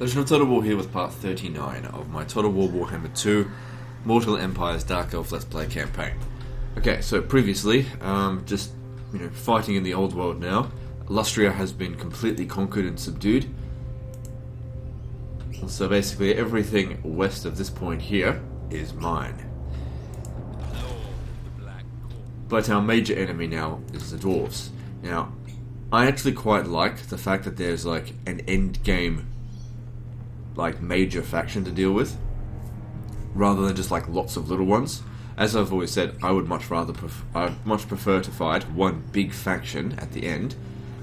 Legend of Total War here with part 39 of my Total War Warhammer 2 Mortal Empire's Dark Elf Let's Play campaign. Okay, so previously, just fighting in the old world now. Lustria has been completely conquered and subdued. So basically everything west of this point here is mine. But our major enemy now is the Dwarfs. Now, I actually quite like the fact that there's like an end game major faction to deal with, rather than just like lots of little ones. As I've always said, I would much prefer to fight one big faction at the end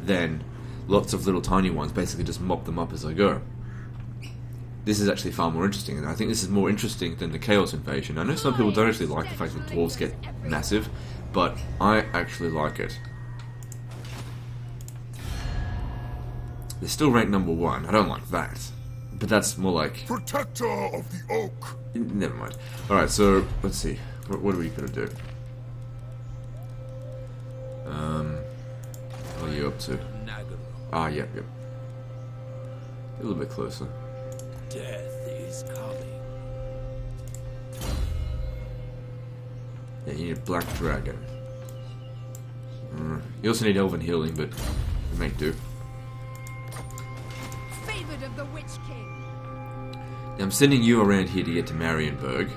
than lots of little tiny ones, basically just mop them up as I go. This is actually far more interesting, and I think this is more interesting than the Chaos Invasion. I know some people don't actually like the fact that dwarves get massive, but I actually like it. They're still ranked number 1. I don't like that. But that's more like... Protector of the Oak! Never mind. Alright, so, let's see. What are we gonna do? What are you up to? Ah, yep. A little bit closer. Death is coming. Yeah, you need a Black Dragon. You also need Elven Healing, but we make do. Favored of the Witch King. Now, I'm sending you around here to get to Marienburg.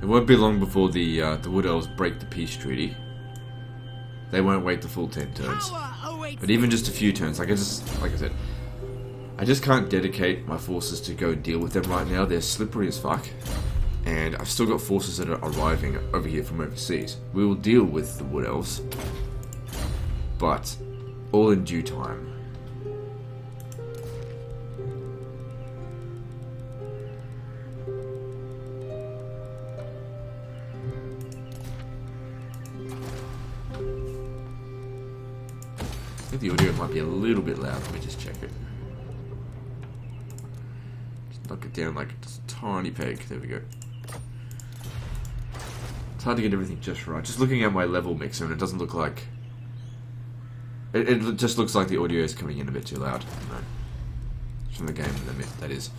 It won't be long before the Wood Elves break the peace treaty. They won't wait the full 10 turns. But even just a few turns, like I said, I just can't dedicate my forces to go deal with them right now. They're slippery as fuck. And I've still got forces that are arriving over here from overseas. We will deal with the Wood Elves, but all in due time. I think the audio might be a little bit loud. Let me just check it. Just knock it down like just a tiny peg. There we go. It's hard to get everything just right. Just looking at my level mixer, and it doesn't look like... It just looks like the audio is coming in a bit too loud. No. It's from the game, that is.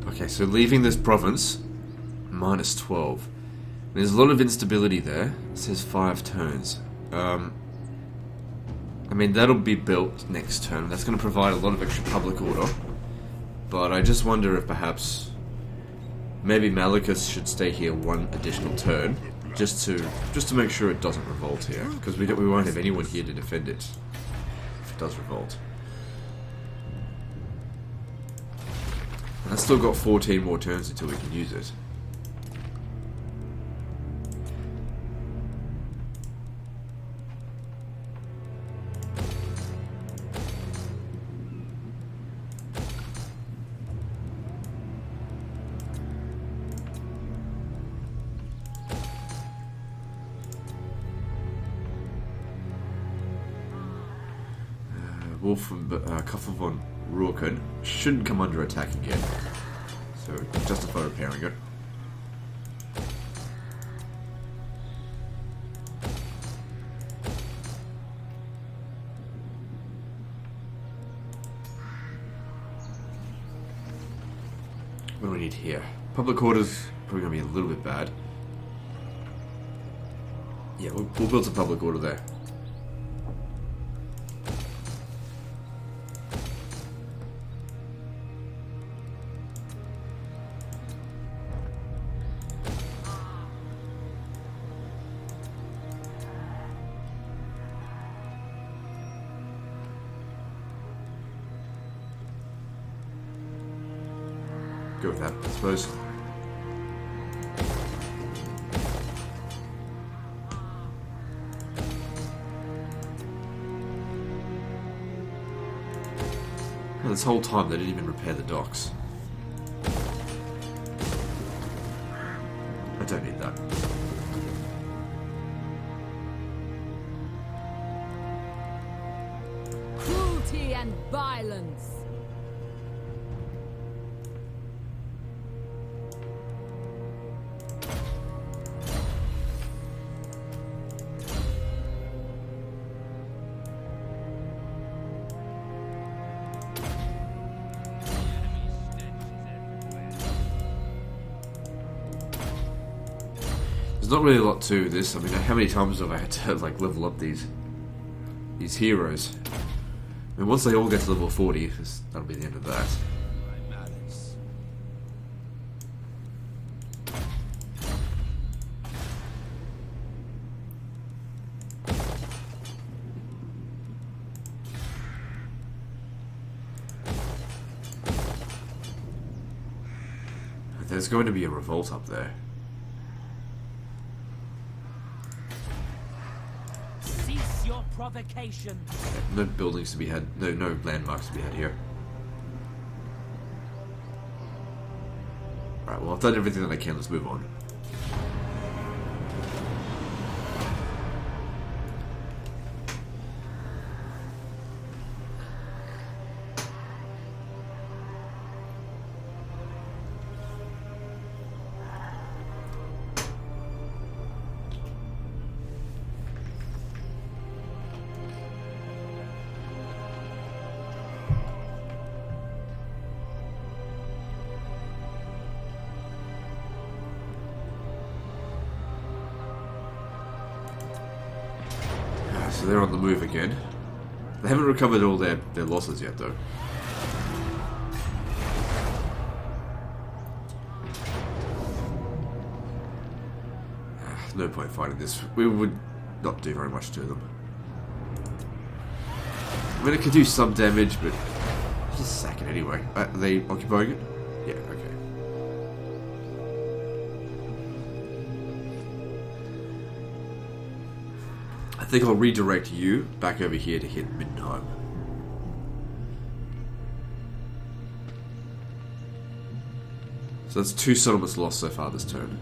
Okay, so leaving this province, minus 12. There's a lot of instability there. It says 5 turns. I mean, that'll be built next turn. That's going to provide a lot of extra public order. But I just wonder if perhaps maybe Malekith should stay here one additional turn, just to make sure it doesn't revolt here, because we won't have anyone here to defend it if it does revolt. And I've still got 14 more turns until we can use it. Wolf from Kuffer von Rorken shouldn't come under attack again, so justify repairing it. What do we need here? Public order's probably going to be a little bit bad. Yeah, we'll build some public order there. Go with that, I suppose. Well, this whole time they didn't even repair the docks. I don't need that. and violence. There's not really a lot to this. I mean, how many times have I had to like level up these heroes? I mean, once they all get to level 40, that'll be the end of that. There's going to be a revolt up there. Cease your provocation. No buildings to be had. No landmarks to be had here. Right. Well, I've done everything that I can. Let's move on. So they're on the move again. They haven't recovered all their losses yet, though. No point fighting this. We would not do very much to them. I mean, it could do some damage, but just sack it anyway. Are they occupying it? Yeah, okay. I think I'll redirect you back over here to hit Middenheim. So that's 2 settlements lost so far this turn.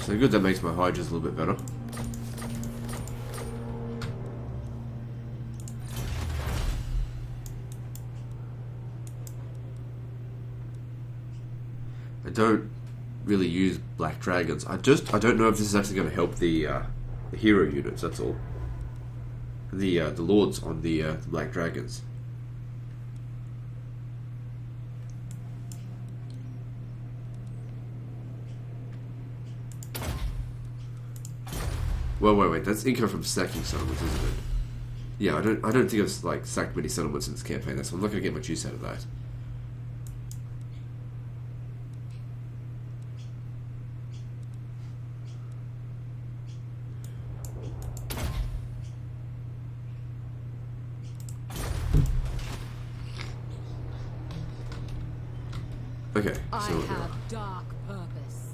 So good, that makes my Hydras a little bit better. I don't really use black dragons. I don't know if this is actually going to help the hero units. That's all. The lords on the black dragons. Well, wait. That's income from sacking settlements, isn't it? Yeah, I don't think I've like sacked many settlements in this campaign. So I'm not going to get much use out of that. Okay, I so have dark purpose.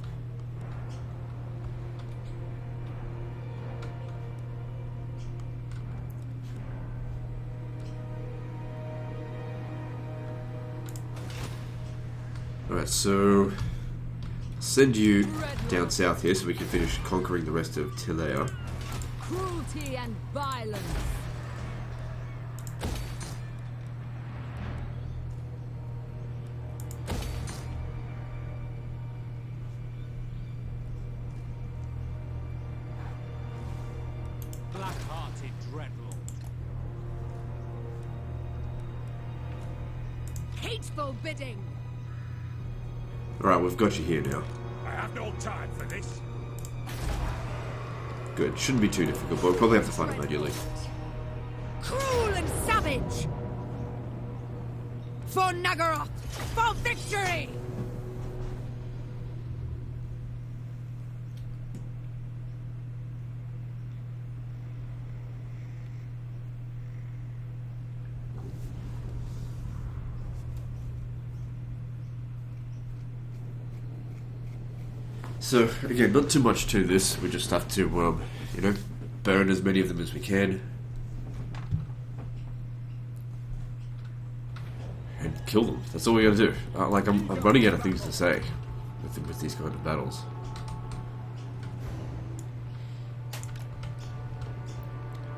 alright, so send you down south here so we can finish conquering the rest of Tilea. Cruelty and violence. Black-hearted dreadlord. Hateful bidding. Alright, we've got you here now. I have no time for this. Good, shouldn't be too difficult, but we'll probably have to find it manually. Cruel and savage. For Nagaroth. For victory. So, again, not too much to this. We just have to, you know, burn as many of them as we can. And kill them. That's all we gotta do. I'm running out of things to say with these kind of battles.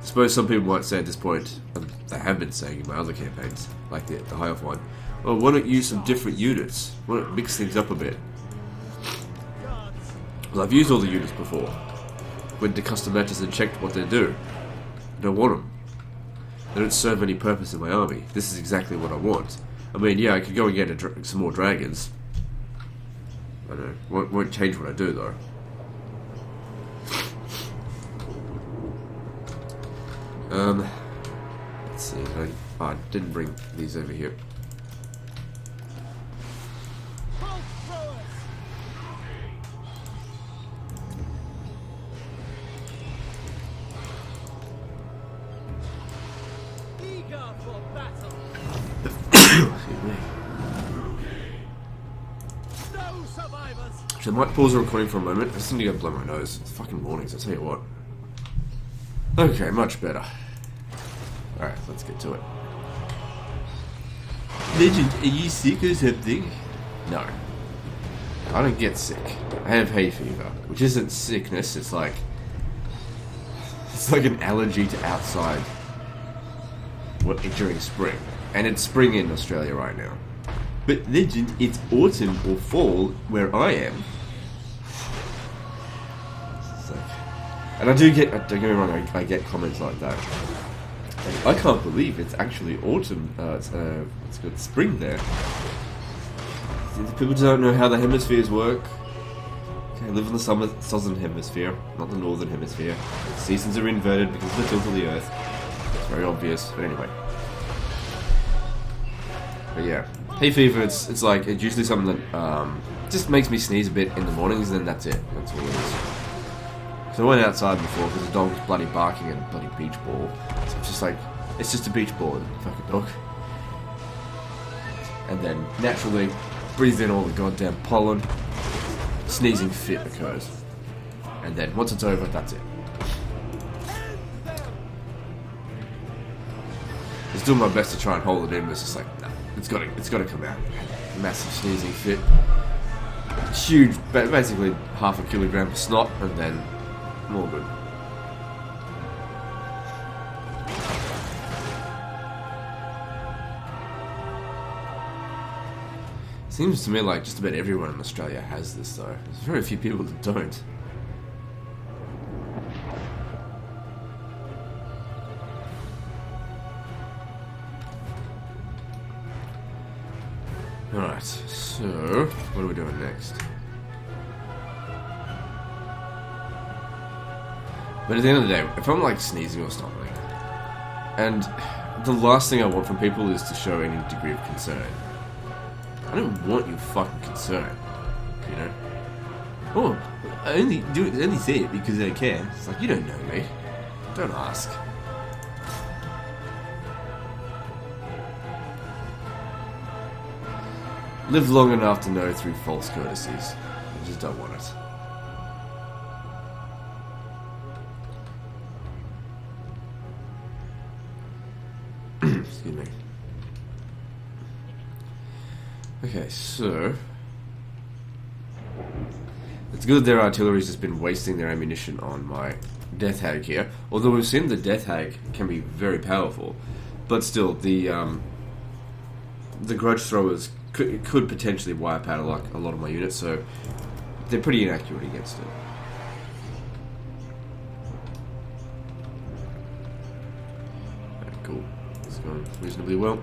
I suppose some people might say at this point, they have been saying in my other campaigns, like the High Elf one, well, why not use some different units? Why not mix things up a bit? Well, I've used all the units before. Went to custom matches and checked what they do. I don't want them. They don't serve any purpose in my army. This is exactly what I want. I mean, yeah, I could go and get some more dragons. I don't know. Won't change what I do, though. Let's see. I didn't bring these over here. So I might pause the recording for a moment. I just need to go blow my nose. It's fucking mornings, I'll tell you what. Okay, much better. Alright, let's get to it. Legend, are you sick or something? No. I don't get sick. I have hay fever, which isn't sickness, it's like an allergy to outside during spring. And it's spring in Australia right now. But Legend, it's autumn or fall where I am. And I do get, don't get me wrong, I get comments like that. And I can't believe it's actually autumn, it's got spring there. People don't know how the hemispheres work. Okay, I live in the southern hemisphere, not the northern hemisphere. The seasons are inverted because of the tilt of the earth. It's very obvious, but anyway. But yeah, hay fever, it's usually something that just makes me sneeze a bit in the mornings, and then that's it. That's all it is. So I went outside before because the dog was bloody barking at a bloody beach ball. So it's just like, it's just a beach ball and a fucking dog. And then naturally breathe in all the goddamn pollen. Sneezing fit occurs. And then once it's over, that's it. I was doing my best to try and hold it in, but it's just like, no, it's gotta come out. Massive sneezing fit. Huge, basically half a kilogram of snot, and then all good. Seems to me like just about everyone in Australia has this, though. There's very few people that don't. Alright, so what are we doing next? But at the end of the day, if I'm like sneezing or something, and the last thing I want from people is to show any degree of concern. I don't want your fucking concern, you know? Oh, I only say it because I care. It's like, you don't know me. Don't ask. Live long enough to know through false courtesies. I just don't want it. Excuse me. Okay, so it's good that their artillery's just been wasting their ammunition on my Death Hag here. Although we've seen the Death Hag can be very powerful, but still, the Grudge Throwers could potentially wipe out a lot of my units, so they're pretty inaccurate against it. Right, cool. It's going reasonably well.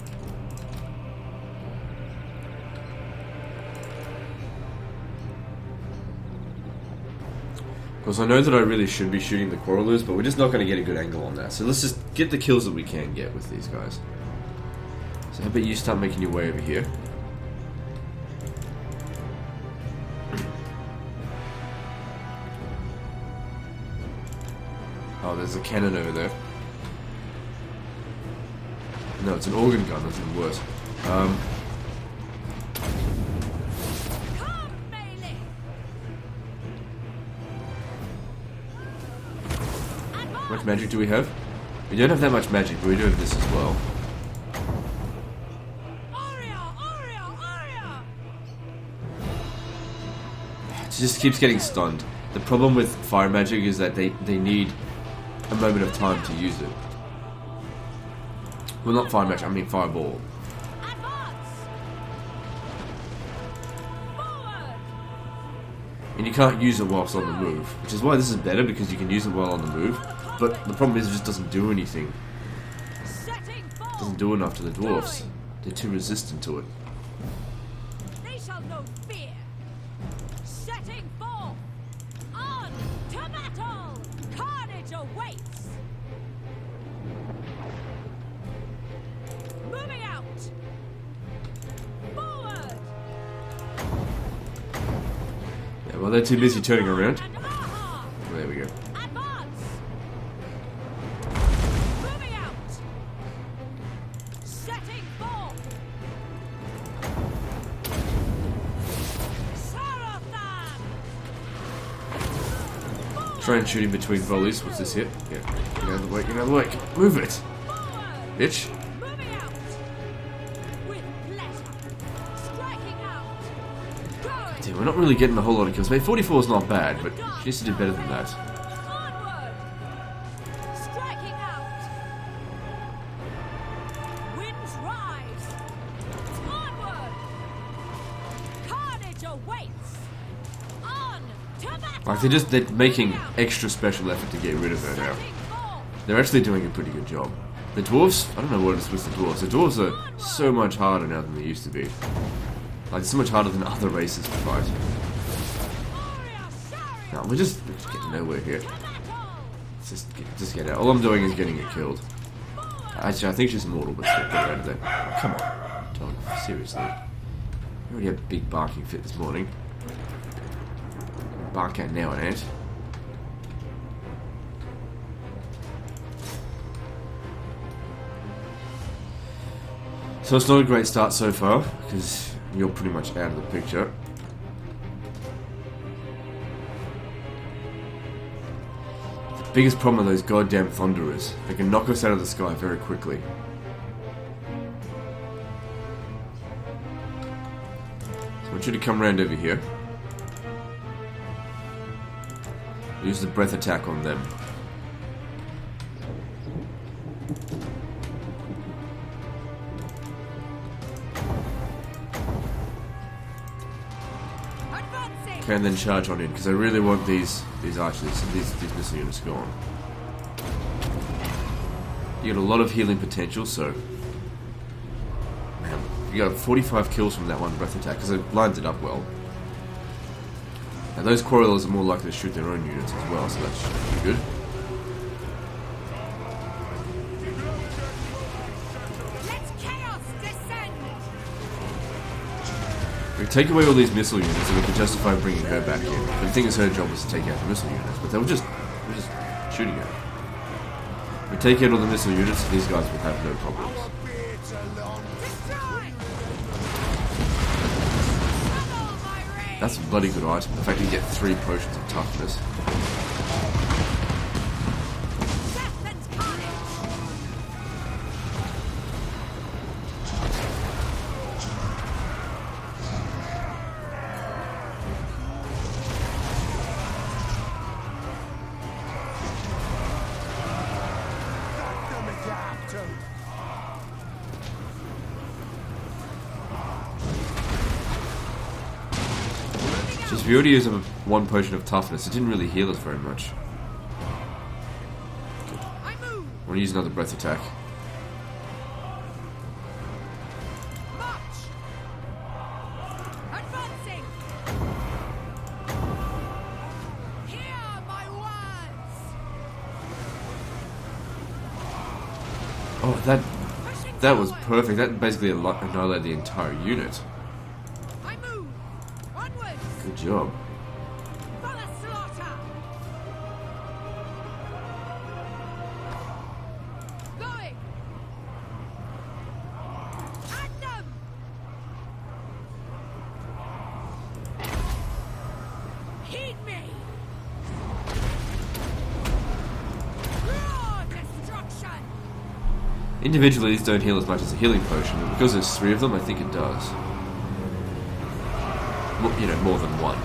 Of course, I know that I really should be shooting the Quarrelers, but we're just not going to get a good angle on that. So let's just get the kills that we can get with these guys. So how about you start making your way over here? Oh, there's a cannon over there. No, it's an organ gun, that's even worse. How much magic do we have? We don't have that much magic, but we do have this as well. It just keeps getting stunned. The problem with fire magic is that they need a moment of time to use it. Well, not fire magic, I mean fireball. And you can't use it whilst on the move, which is why this is better, because you can use it while on the move. But the problem is it just doesn't do anything. It doesn't do enough to the dwarfs. They're too resistant to it. They shall know fear. Setting forth. On to battle. Carnage awaits. Moving out. Forward. Yeah, well, they're too busy turning around. And aha. There we go. Advance. Moving out. Setting forth. Sarathan. Try and shoot in between volleys. What's this hit? Yeah. Get out of the way, get out of the way. Move it! Forward. Bitch. Moving out. With pleasure. Striking out. Going. Dude, we're not really getting a whole lot of kills. I mean, 44 is not bad, but she needs to do better than that. Onward. Striking out. Winds rise. Onward. Carnage awaits. On to battle. Like, they're making extra special effort to get rid of her now. Setting forth. They're actually doing a pretty good job. The dwarves, I don't know what it is with the dwarves. The dwarves are so much harder now than they used to be. Like, so much harder than other races to fight. Warrior Shari. No, we're just getting nowhere here. To battle. Let's just get out. All I'm doing is getting it killed. Actually, I think she's immortal, but still, get her out of there. Oh, come on, dog. Seriously. You already had a big barking fit this morning. Bark at now, an ant. So it's not a great start so far, because you're pretty much out of the picture. The biggest problem are those goddamn thunderers. They can knock us out of the sky very quickly. So I want you to come around over here. Use the breath attack on them. Advancing. Okay, and then charge on in, because I really want these archers, these missile units gone. You got a lot of healing potential, so... Man, you got 45 kills from that one breath attack, because it lines it up well. Now those quarrelers are more likely to shoot their own units as well, so that should be good. Let chaos descend. We take away all these missile units and we can justify bringing her back in. But the thing is, her job was to take out the missile units, but they were just shooting her. We take out all the missile units, and these guys will have no problems. Destroy. Tunnel my rage. That's a bloody good item. The fact that you get 3 potions of toughness. Death and carnage. Just we already used 1 potion of toughness. It didn't really heal us very much. I move. I want to use another breath attack. March. Advancing. Hear my words. Oh, Pushing that was forward. perfect. That basically annihilated the entire unit. I move. Onwards. Good job. For the slaughter. Going. At them. Heed me. Individually, these don't heal as much as a healing potion, but because there's 3 of them, I think it does. You know, more than one.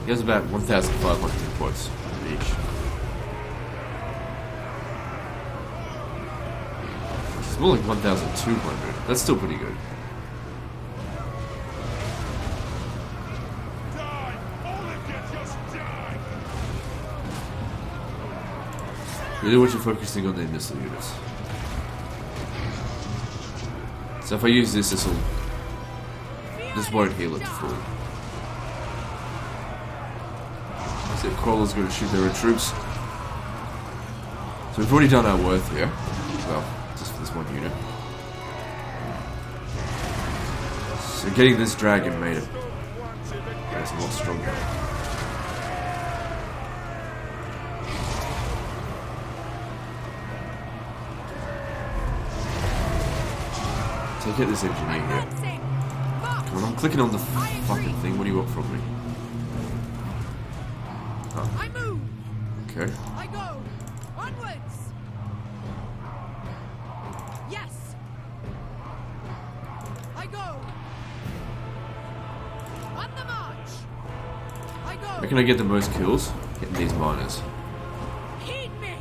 He has about 1,500 points each. It's more like 1,200. That's still pretty good. Really what you're focusing on the missile units. So if I use this, this won't heal it full. So Crawler's going to shoot their own troops. So we've already done our worth here. Well, just for this one unit. So getting this dragon made it a lot stronger. So get this engineer here. Come on, I'm clicking on the fucking thing. What do you want from me? Oh. I move. Okay. I go. Onwards. Yes. I go. On the march. I go. Where can I get the most kills? Getting these miners. Heed me.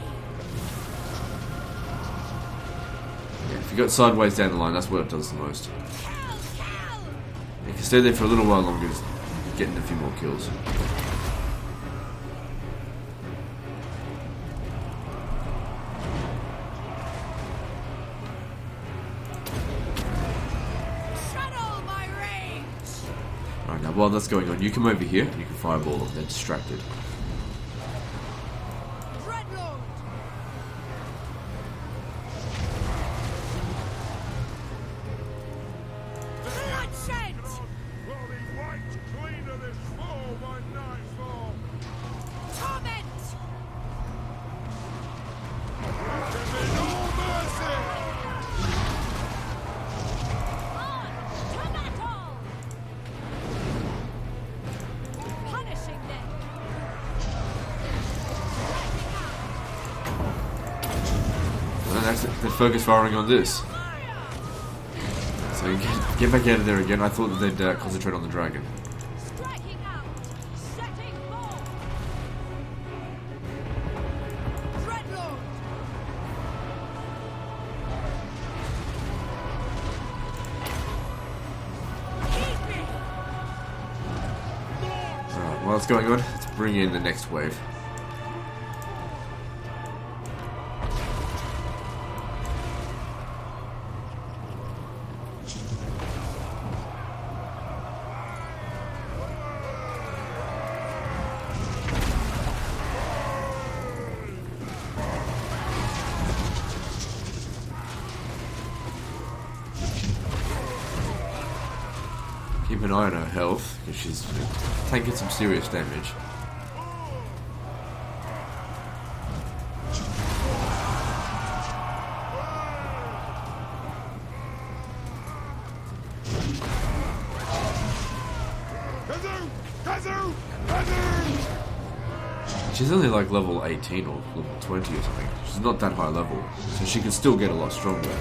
Yeah, if you got sideways down the line, that's what it does the most. Kill. You can stay there for a little while longer, just getting a few more kills. Shuttle my range. Alright, now while that's going on, you come over here, you can fireball them, they're distracted. Dreadlord. Bloodshed. Torment. On to battle. Punishing them. And that's it, they're focus firing on this. So you get back out of there again. I thought that they'd concentrate on the dragon. Striking out. Setting forth. Dreadlord. Keep me. Alright, while it's going on, let's bring in the next wave. Keep an eye on her health, because she's taking some serious damage. She's only like level 18 or level 20 or something. She's not that high level, so she can still get a lot stronger.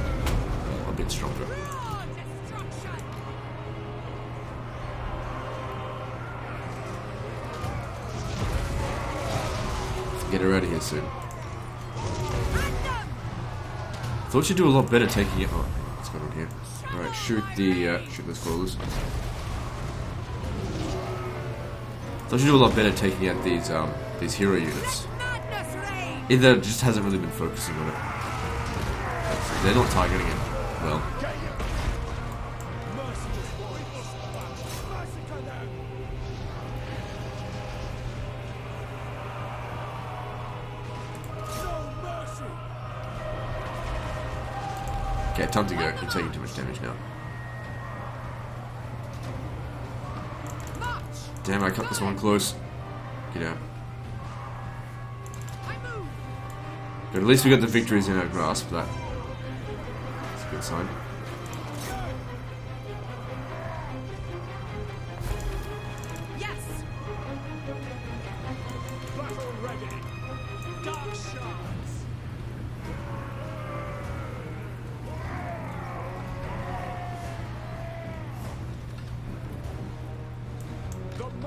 A bit stronger. Raw destruction. Get her out of here soon. Random. Thought she'd do a lot better taking it. Oh, what's going on here? Alright, shoot those crawlers. Thought she'd do a lot better taking out these hero units. Madness reign. Either it just hasn't really been focusing on it. They're not targeting it well. Okay, time to go. You're taking too much damage now. March. Damn, I cut this one close. Get out. I move. But at least we got the victories in our grasp. That's a good sign. Yes.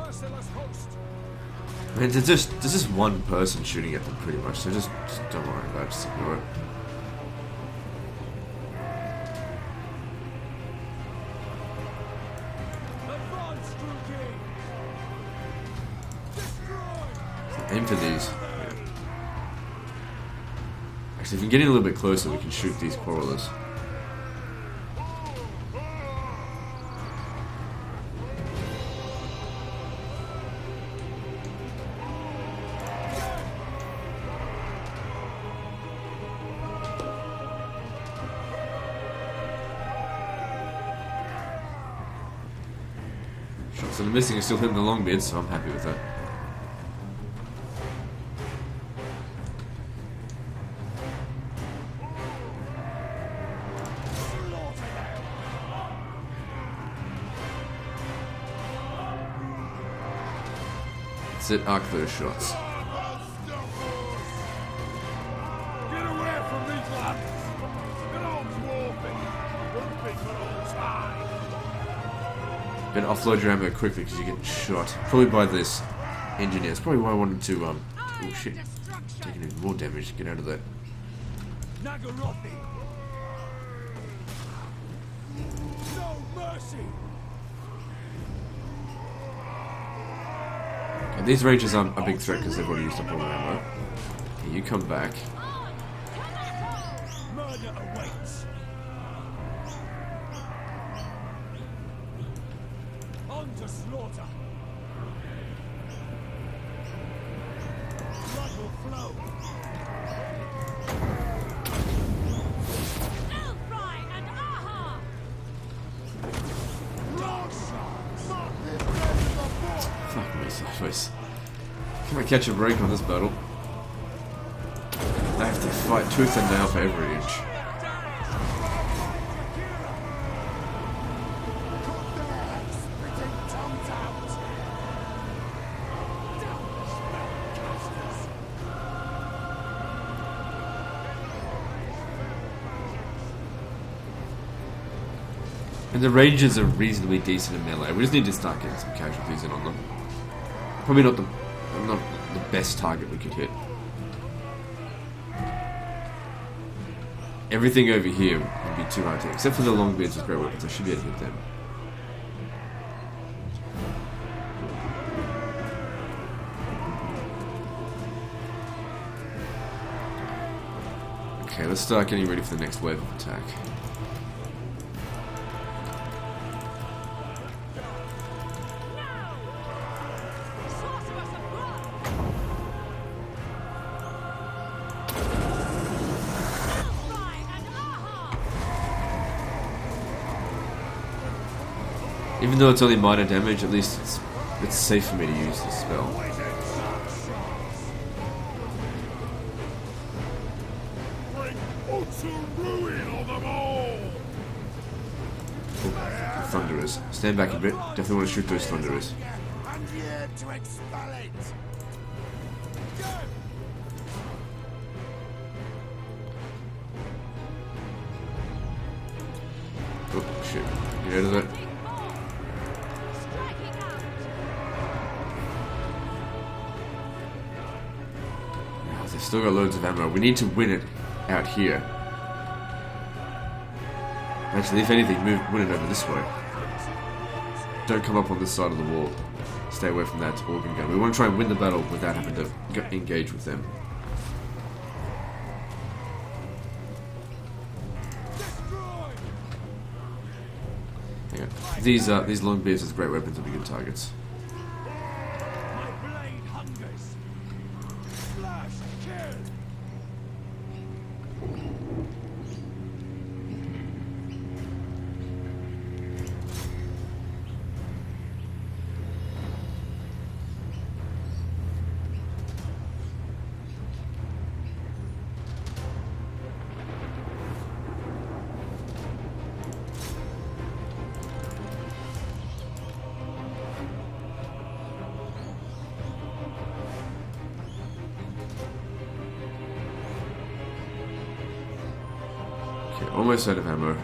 merciless host. I mean, there's just one person shooting at them pretty much, so just don't worry about it, just ignore it. Advance, Druki! Destroy! Aim for these. Yeah. Actually, if we get in a little bit closer, we can shoot these quarrelers. So the missing is still hitting the long bid, so I'm happy with that. That's it, arc those shots. Get away from these lads! Get on, dwarfing! Won't be for all time! Gonna offload your ammo quickly because you're getting shot. Probably by this engineer. That's probably why I wanted to, oh shit. Taking even more damage to get out of that. Nagarothi! No mercy! And these rangers aren't a big threat because they've already used up all their ammo. Okay, you come back. Murder awaits! On to slaughter! Blood will flow! Elfry and Aha! Fuck me sideways. Can I catch a break on this battle? I have to fight tooth and nail for every inch. And the rangers are reasonably decent in melee. We just need to start getting some casualties in on them. Probably not the best target we could hit. Everything over here would be too hard to hit, except for the long beards with great weapons. I should be able to hit them. Okay, let's start getting ready for the next wave of attack. Even though it's only minor damage, at least it's safe for me to use this spell. Bring utter ruin on them all! Oh, Thunderers. Stand back a bit. Definitely want to shoot those Thunderers. And here to expel it! Oh, shit. Get out of that. They've still got loads of ammo. We need to win it out here. Actually, if anything, win it over this way. Don't come up on this side of the wall. Stay away from that organ gun. We want to try and win the battle without having to engage with them. Hang on. These longbeards with great weapons will be good targets. My blade hungers! Slash, kill! Almost out of ammo.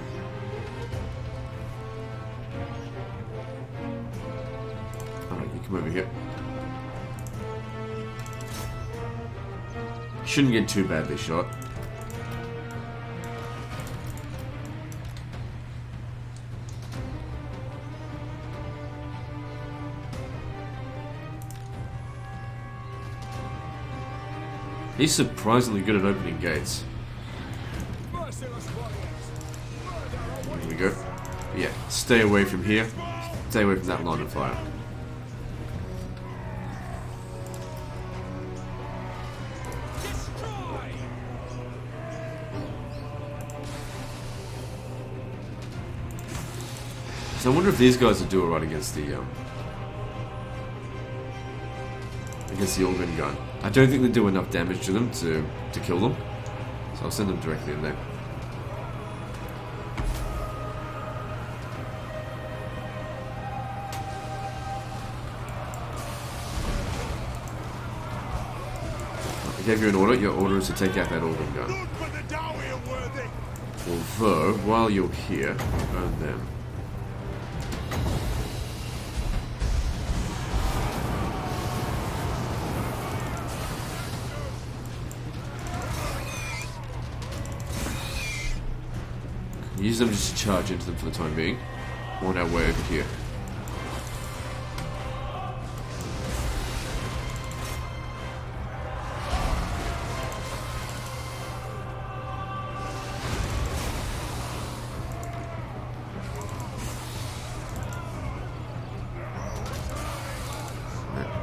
Alright, you Come over here. Shouldn't get too badly shot. He's surprisingly good at opening gates. Here we go. Yeah, stay away from here. Stay away from that line of fire. So I wonder if these guys will do alright against the organ gun. I don't think they do enough damage to them to kill them, so I'll send them directly in there. I gave you an order. Your order is to take out that organ gun. Although, while you're here, burn them. Use them just to charge into them for the time being. On our way over here.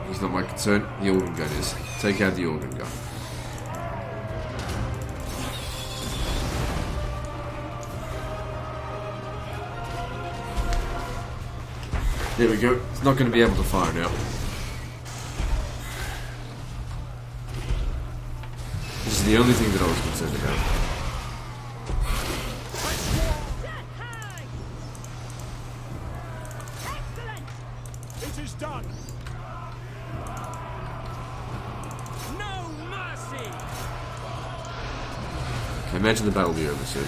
He's not my concern. The organ gun is. Take out the organ gun. There we go. It's not going to be able to fire now. This is the only thing that I was concerned about. It is done. No mercy! Okay, imagine the battle will be over soon.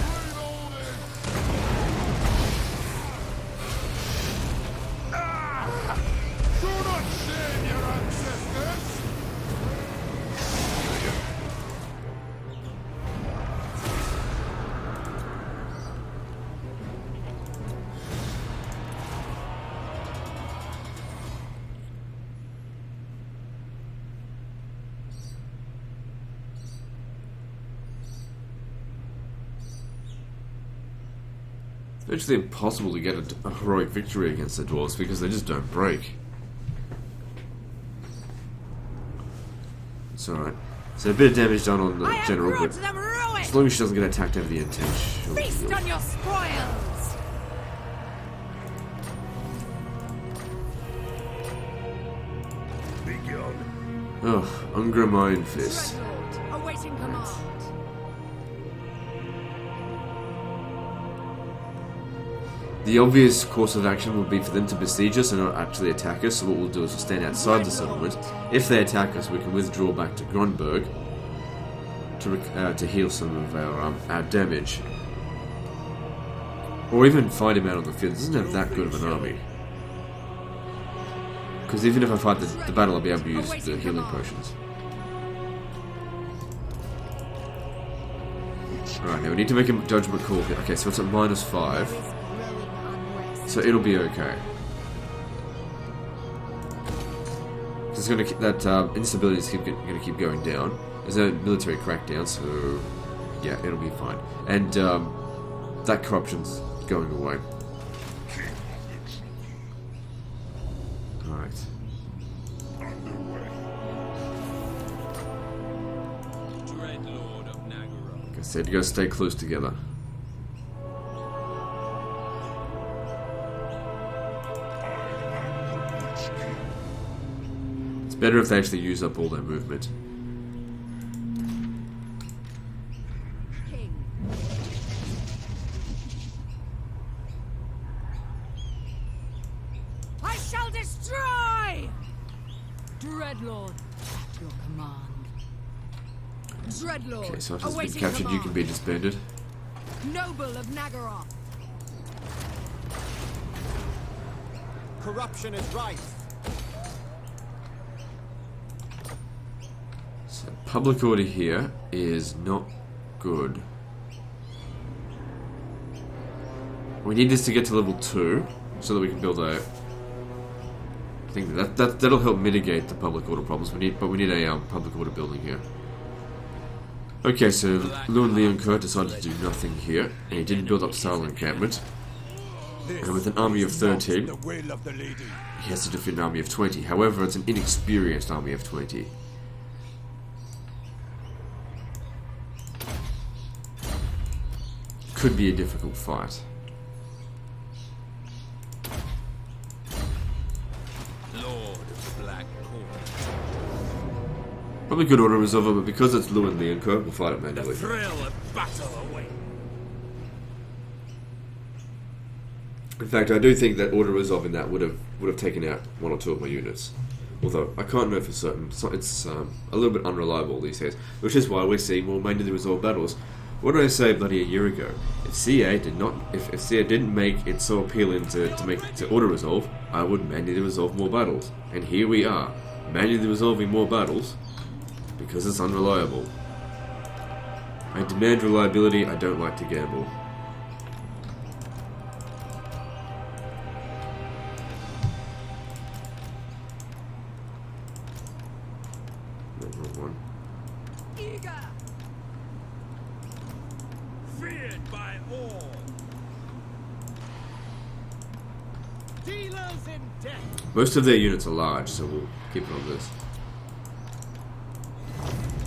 It's virtually impossible to get a heroic victory against the Dwarfs because they just don't break. It's alright. So a bit of damage done on the general, but as long as she doesn't get attacked over the intent, she'll Feast heal. on your spoils! Oh, Ungra Mind Fist. Dreadlord, awaiting command. The obvious course of action would be for them to besiege us and not actually attack us, so what we'll do is we'll stand outside the settlement. If they attack us, we can withdraw back to Grunberg to heal some of our damage. Or even fight him out on the field. It doesn't have that good of an army. Because even if I fight the battle, I'll be able to use the healing potions. Alright, now we need to make a judgment call here. Okay, so it's at -5. So it'll be okay. It's gonna keep that instability is gonna keep going down. There's a military crackdown, so yeah, it'll be fine. And that corruption's going away. All right. Dreadlord of Nagara. Like I said, you gotta stay close together. Better if they actually use up all their movement. King. I shall destroy! Dreadlord, at your command. Dreadlord, Okay, so if it's been awaiting captured, command. you can be disbanded. Noble of Nagara. Corruption is rife. Public order here is not good. We need this to get to level 2 so that we can build a... I think that'll help mitigate the public order problems. We need a public order building here. Okay, so Lewin Leoncourt decided to do nothing here, and he didn't build up Saral encampment. And with an army of 13, The will of the lady. he has to defeat an army of 20. However, it's an inexperienced army of 20. Could be a difficult fight. Lord of the Black Court. Probably could auto resolve it, but because it's Lewin Leoncourt, we'll fight it The manually. thrill of battle awaits. In fact, I do think that auto resolve in that would have taken out 1 or 2 of my units. Although I can't know for certain. So it's a little bit unreliable these days, which is why we're seeing more manually resolved battles. What did I say bloody a year ago? If CA didn't make it so appealing to auto resolve, I would manually resolve more battles. And here we are, manually resolving more battles because it's unreliable. I demand reliability. I don't like to gamble. Wrong one. Eager. Feared by all. Dealers in death. Most of their units are large, so we'll keep it on this.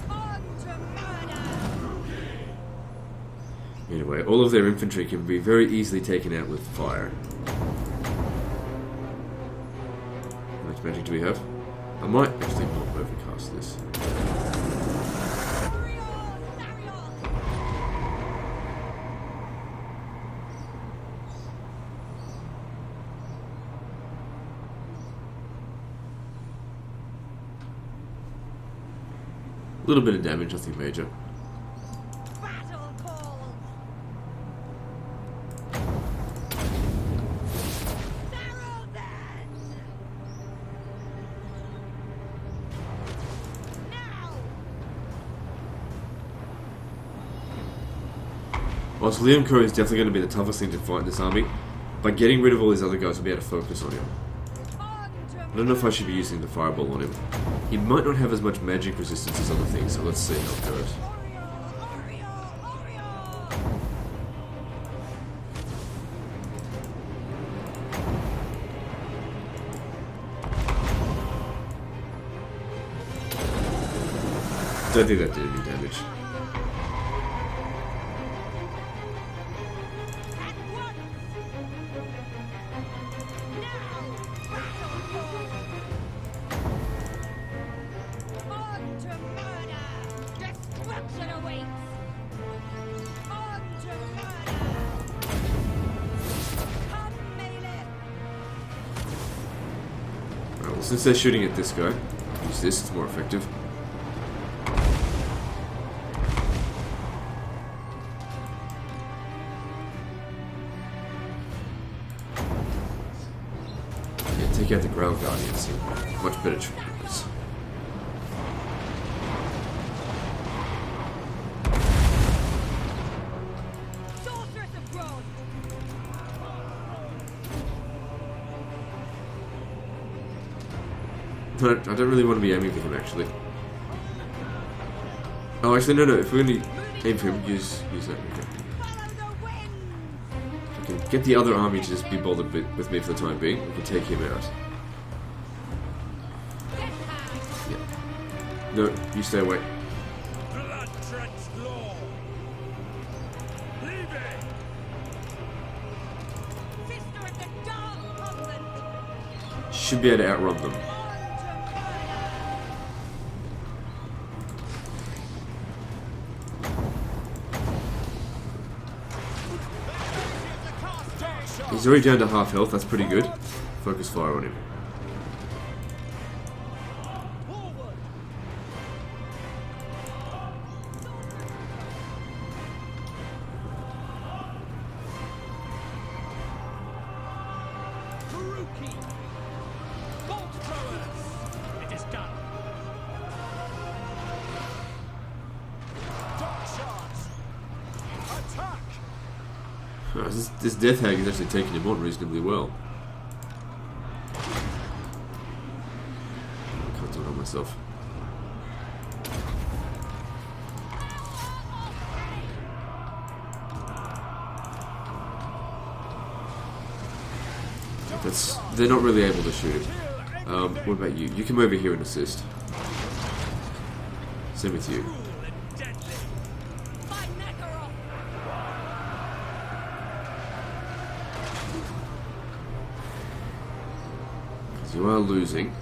On to murder. Anyway, all of their infantry can be very easily taken out with fire. How much magic do we have? I might actually not overcast this. A little bit of damage, nothing major. Battle call. Sarrow then. Now. Whilst Leoncourt is definitely going to be the toughest thing to fight in this army, by getting rid of all these other guys, we'll be able to focus on him. On to I don't know if I should be using the fireball on him. He might not have as much magic resistance as other things, so let's see how it goes. Don't think that did any damage. At once. Now. Battle call. On to murder. Destruction awaits. On to murder. Come, Malekith. Alright, well, since they're shooting at this guy, use this, it's more effective. Yeah, take out the ground guardians. Much better choice. Sorceress abroad. But I don't really want to be aiming for him, actually. Oh, actually, no. If we're going to aim for him, use that. Okay. Follow the wind. Okay, get the other army to just be bothered with me for the time being. We can take him out. Get back. Yeah. No, you stay away. Blood-drenched law. Leave it. Sister of the Dark Convent. Should be able to outrun them. On to murder. He's already down to half health, that's pretty good. Focus fire on him. Forward. Haruki. Bolt throwers. It is done. This Death Hag is actually taking him on reasonably well. I can't do it on myself. They're not really able to shoot him. What about you? You come over here and assist. Same with you. Cruel and deadly. My neck are off. Because you are losing.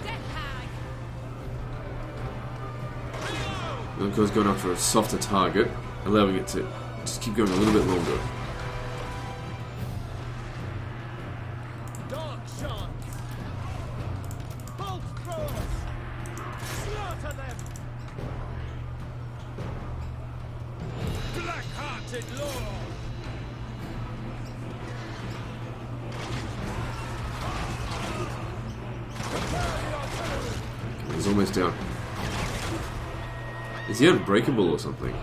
Death hag. And of course, going after a softer target, allowing it to just keep going a little bit longer. Dark shards! Bolt throwers! Slaughter them! Black-hearted lord. He's almost down. Is he unbreakable or something?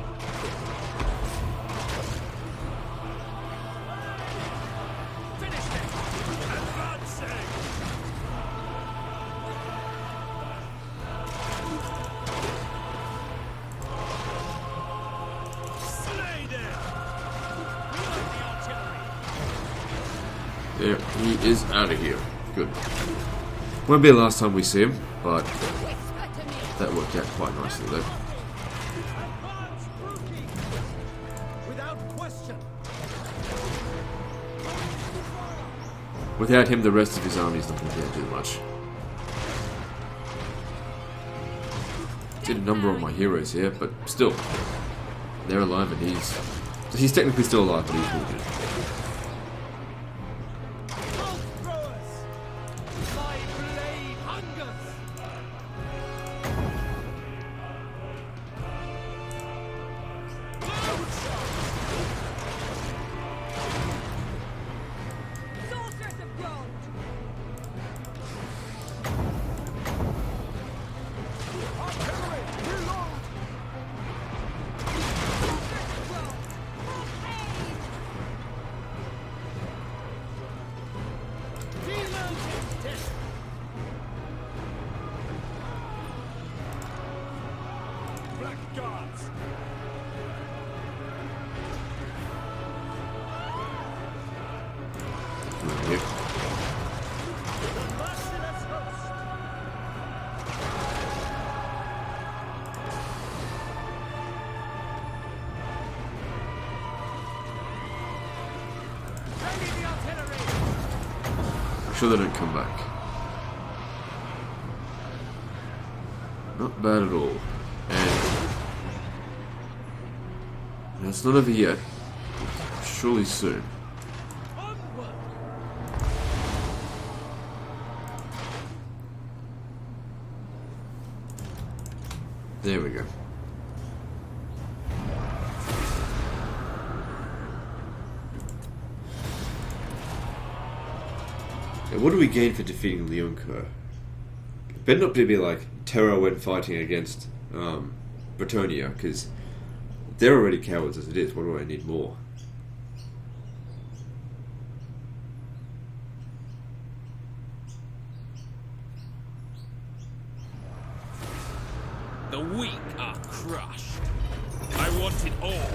Finish him. Advancing. Slay them. Reload the artillery. Yeah, he is out of here. Good. Won't be the last time we see him, but Whisper to me. that worked out quite nicely though. Advance, rookie! Without question! Without him, the rest of his army's not going to be able to do much. Did a number on my heroes here, but still, they're alive and he's technically still alive, but he's wounded. Bolt throwers! My blade hungers! Sorceress of gold. Artillery! Reload! Sorceress of gold. For aid. Reloading! Death! Black guards! Yep. Merciless host! Ready the artillery! I'm sure they don't come back. Not bad at all. And it's not over yet. Surely soon. Onward! There we go. And what do we gain for defeating Leoncoeur? It better not be like terror when fighting against Bretonnia, because they're already cowards as it is. What do I need more? The weak are crushed. I want it all.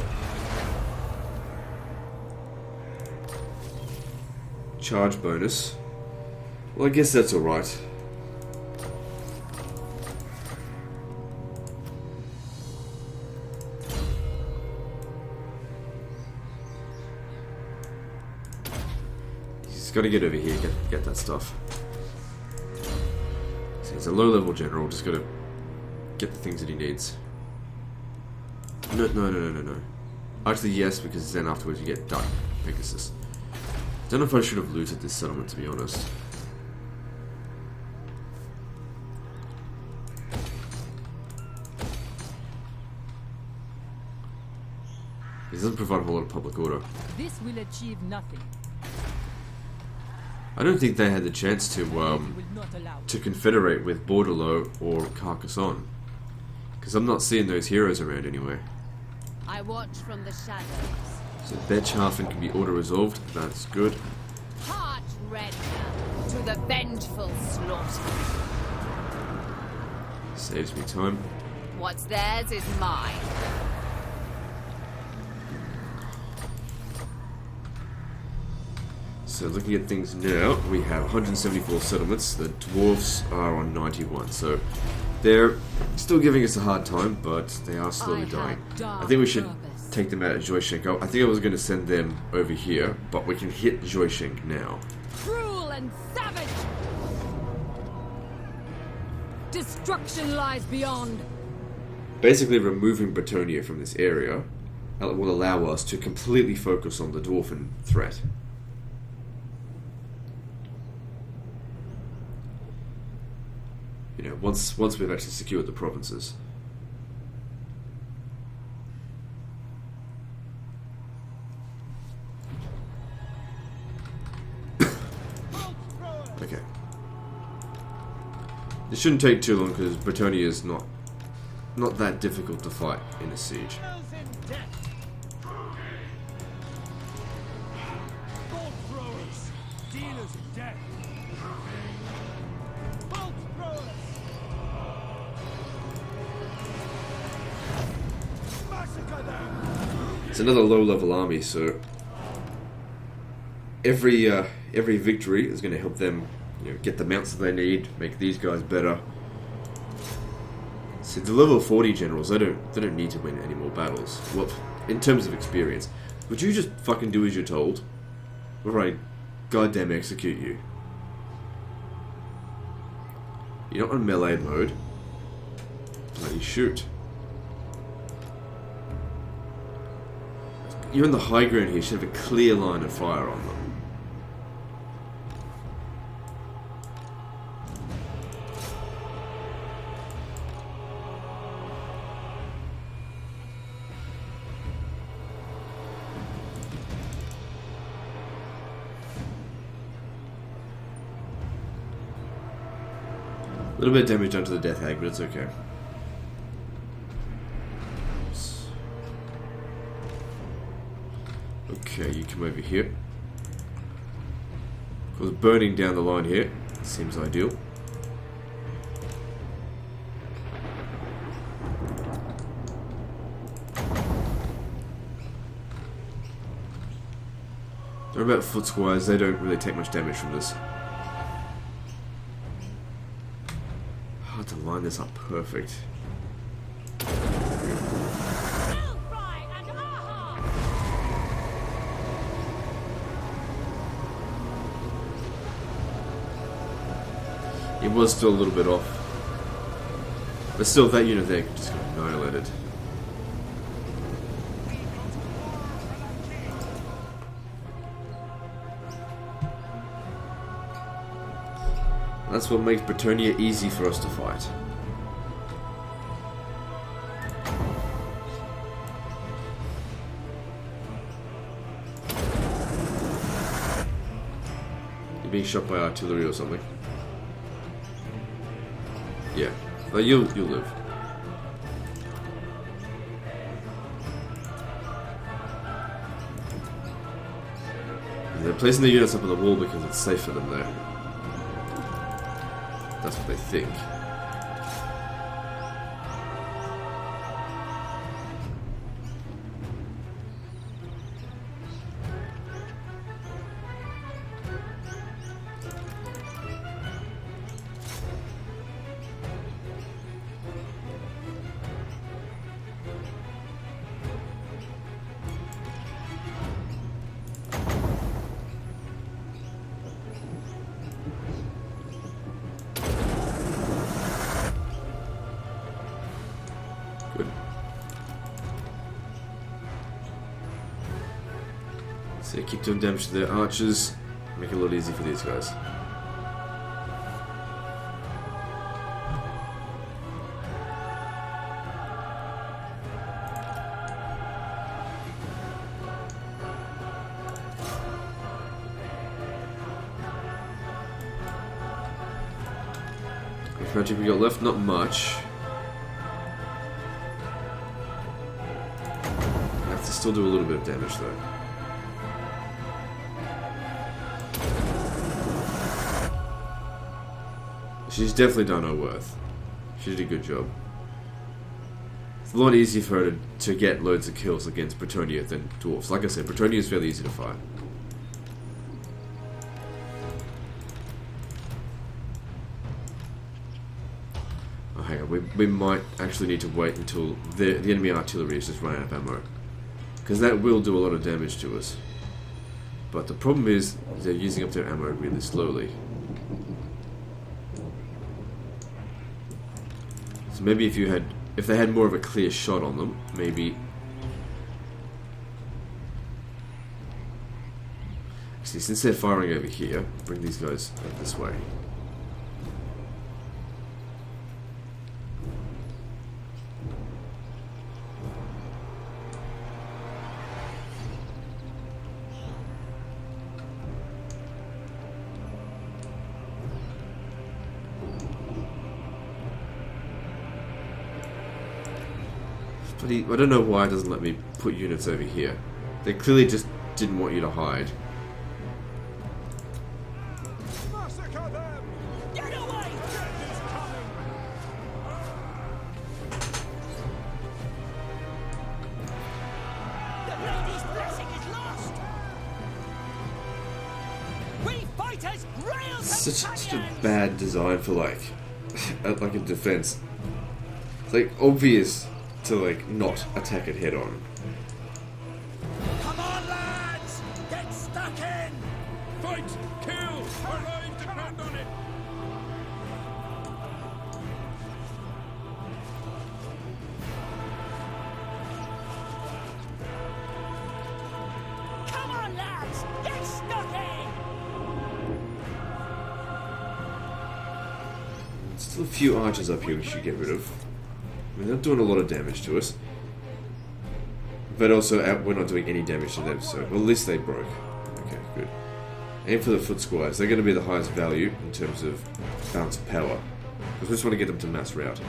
Charge bonus. Well, I guess that's alright. He's got to get over here, get that stuff. So he's a low-level general, just got to get the things that he needs. No. Actually, yes, because then afterwards you get Dark Pegasus. Don't know if I should have looted this settlement, to be honest. It doesn't provide a whole lot of public order. This will achieve nothing. I don't think they had the chance We will not allow. to confederate with Bordelot or Carcassonne. Because I'm not seeing those heroes around anywhere. I watch from the shadows. So Betchafen can be auto-resolved. That's good. Heart render to the vengeful slaughter. Saves me time. What's theirs is mine. So looking at things now, we have 174 settlements. The Dwarfs are on 91, so they're still giving us a hard time, but they are slowly dying. I think we should take them out at Joyshenko. I think I was going to send them over here, but we can hit Joyshenk now. Cruel and savage! Destruction lies beyond. Basically removing Bretonnia from this area will allow us to completely focus on the Dwarfen threat. You know, once we've actually secured the provinces. Okay. This shouldn't take too long because Bretonnia is not that difficult to fight in a siege. Bolt throwers! Dealers in death! Bolt throwers! Massacre them! It's another low-level army, so every victory is going to help them, you know, get the mounts that they need, make these guys better. So the level 40 generals, they don't need to win any more battles. Well, in terms of experience, would you just fucking do as you're told, or I goddamn execute you? You're not on melee mode. Bloody shoot. You're in the high ground here. You should have a clear line of fire on them. A little bit of damage done to the Death Hag, but it's okay. Oops. Okay, you come over here. Because burning down the line here seems ideal. They're about foot squires, they don't really take much damage from this. Hard to line this up perfect. It was still a little bit off. But still, that unit there just got annihilated. That's what makes Bretonnia easy for us to fight. You're being shot by artillery or something. Yeah, but you'll live. And they're placing the units up on the wall because it's safe for them there. That's what they think. Good. So keep doing damage to their archers. Make it a lot easier for these guys. How much magic we got left? Not much. still do a little bit of damage though. She's definitely done her worth. She did a good job. It's a lot easier for her to get loads of kills against Bretonnia than Dwarfs. Like I said, Bretonnia is fairly easy to fight. Oh, hang on, we might actually need to wait until the enemy artillery is just run out of ammo. Because that will do a lot of damage to us. But the problem is they're using up their ammo really slowly. So maybe if they had more of a clear shot on them, maybe. See, since they're firing over here, bring these guys up this way. But I don't know why it doesn't let me put units over here. They clearly just didn't want you to hide. Massacre them! Get away! Death is coming! The lady's blessing is lost! We fighters rail Such a bad design for like a defense. It's like obvious to like not attack it head on. Come on, lads! Get stuck in! Fight! Kill! Our lives depend on it! Come on, lads! Get stuck in! Still a few archers up here we should get rid of. I mean, they're doing a lot of damage to us. But also, we're not doing any damage to them, so well, at least they broke. Okay, good. Aim for the foot squires. They're going to be the highest value in terms of balance of power. Because we just want to get them to mass rout.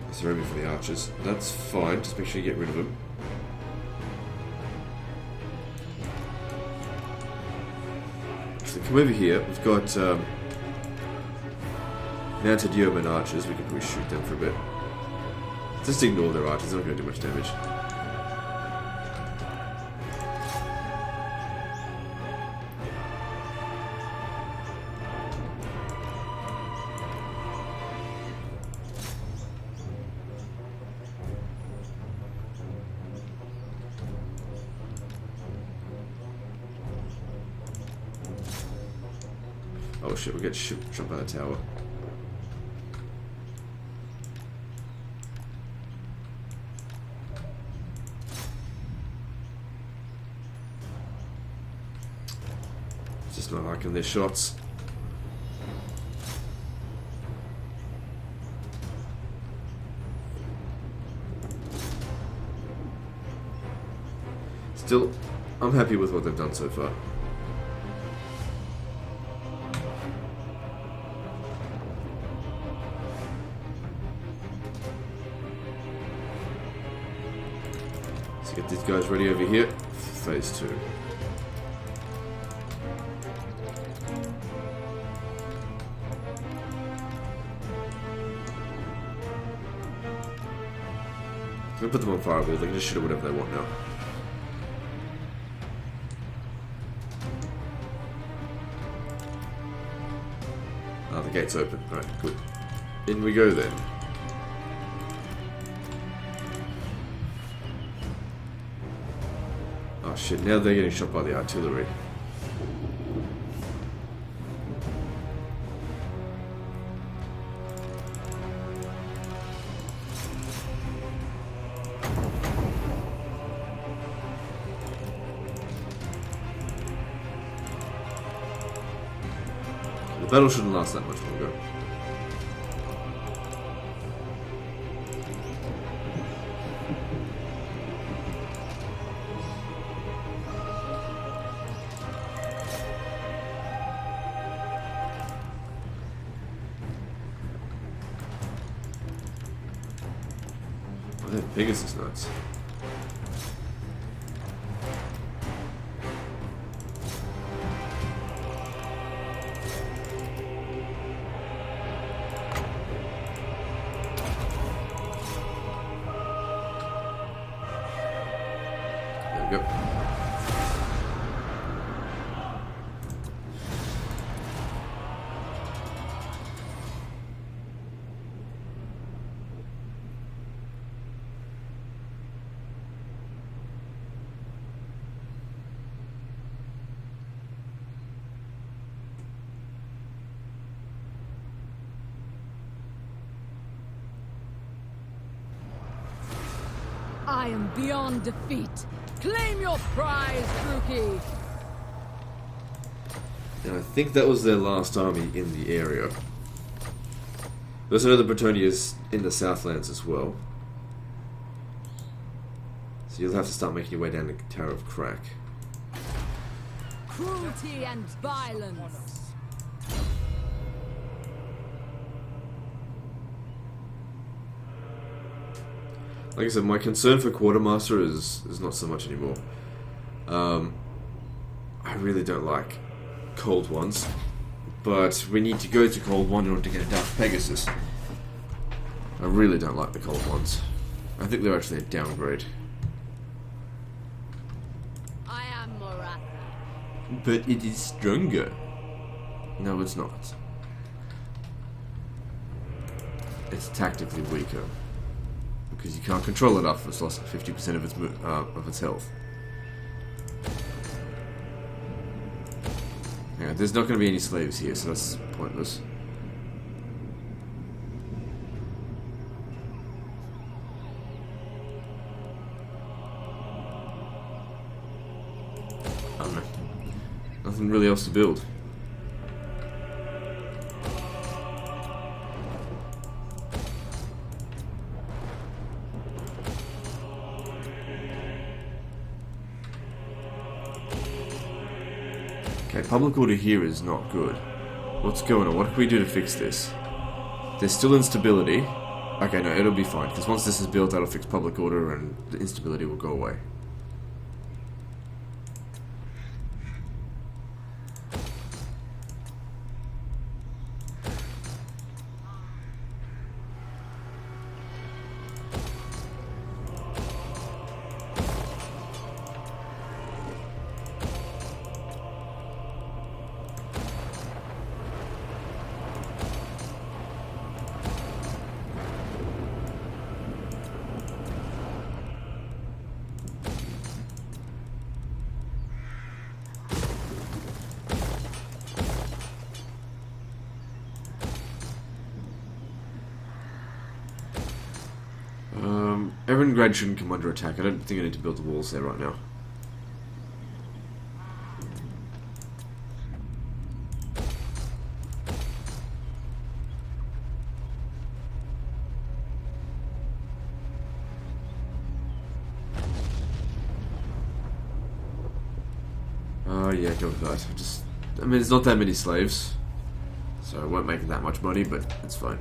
That's ready for the archers. That's fine, just make sure you get rid of them. So come over here, we've got mounted yeoman archers, we can probably shoot them for a bit. Just ignore their archers, they're not going to do much damage. Oh shit, we'll get shot by the tower. Just not liking their shots. Still, I'm happy with what they've done so far. Get these guys ready over here for phase 2. I'm gonna put them on fireball, they can just shoot at whatever they want now. Ah, the gate's open. Alright, good. In we go then. Oh shit, now they're getting shot by the artillery. The battle shouldn't last that much longer. Pegasus nuts. There we go. I am beyond defeat. Claim your prize, rookie. And I think that was their last army in the area. There's another Bretonnias in the Southlands as well. So you'll have to start making your way down the Tower of Crack. Cruelty and violence. Like I said, my concern for Quartermaster is not so much anymore. I really don't like cold ones, but we need to go to cold one in order to get a Dark Pegasus. I really don't like the cold ones. I think they're actually a downgrade. I am Moratha. But it is stronger. No, it's not. It's tactically weaker. Because you can't control it after it's lost 50% of its health. Yeah, there's not going to be any slaves here, so that's pointless. I don't know. Nothing really else to build. Okay, public order here is not good. What's going on? What can we do to fix this? There's still instability. Okay, no, it'll be fine, because once this is built, that'll fix public order and the instability will go away. Evergrande shouldn't come under attack. I don't think I need to build the walls there right now. Yeah, go with that. I mean, it's not that many slaves, so I won't make that much money, but it's fine.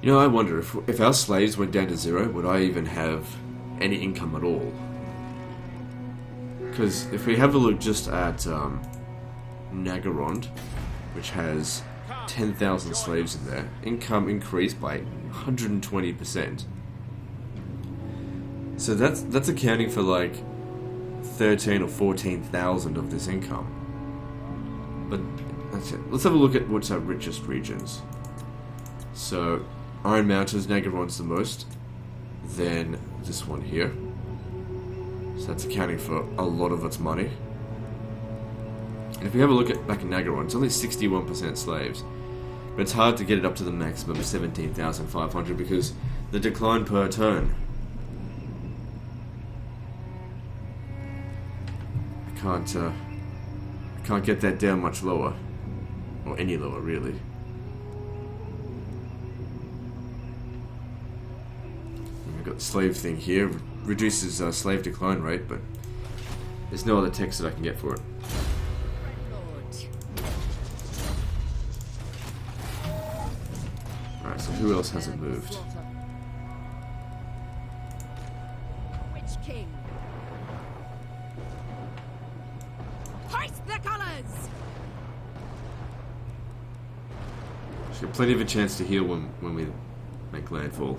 You know, I wonder if our slaves went down to 0, would I even have any income at all? Because if we have a look just at Nagarond, which has 10,000 slaves in there, income increased by 120%. So that's accounting for like 13 or 14,000 of this income. But that's it. Let's have a look at what's our richest regions. So Iron Mountains, Nagarond's the most, then this one here. So that's accounting for a lot of its money. And if we have a look at back in Nagaron, it's only 61% slaves. But it's hard to get it up to the maximum of 17,500 because the decline per turn. I can't get that down much lower. Or any lower, really. We've got the slave thing here. Reduces slave decline rate, but There's no other text that I can get for it. Alright, so who else hasn't moved? Which king? Hoist the colours! She's got plenty of a chance to heal when we make landfall.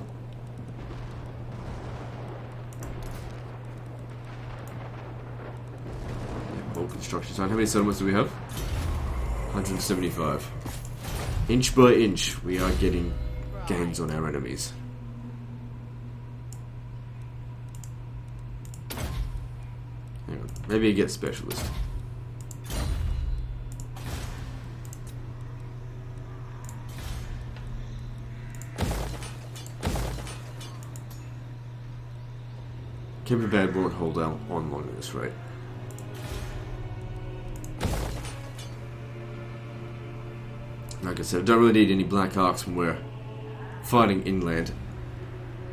All construction time. How many settlements do we have? 175. Inch by inch, we are getting gains on our enemies. Hang on. Maybe I get specialist. Kemper Bad won't hold out on long at this rate. Like I said, I don't really need any black arcs when we're fighting inland.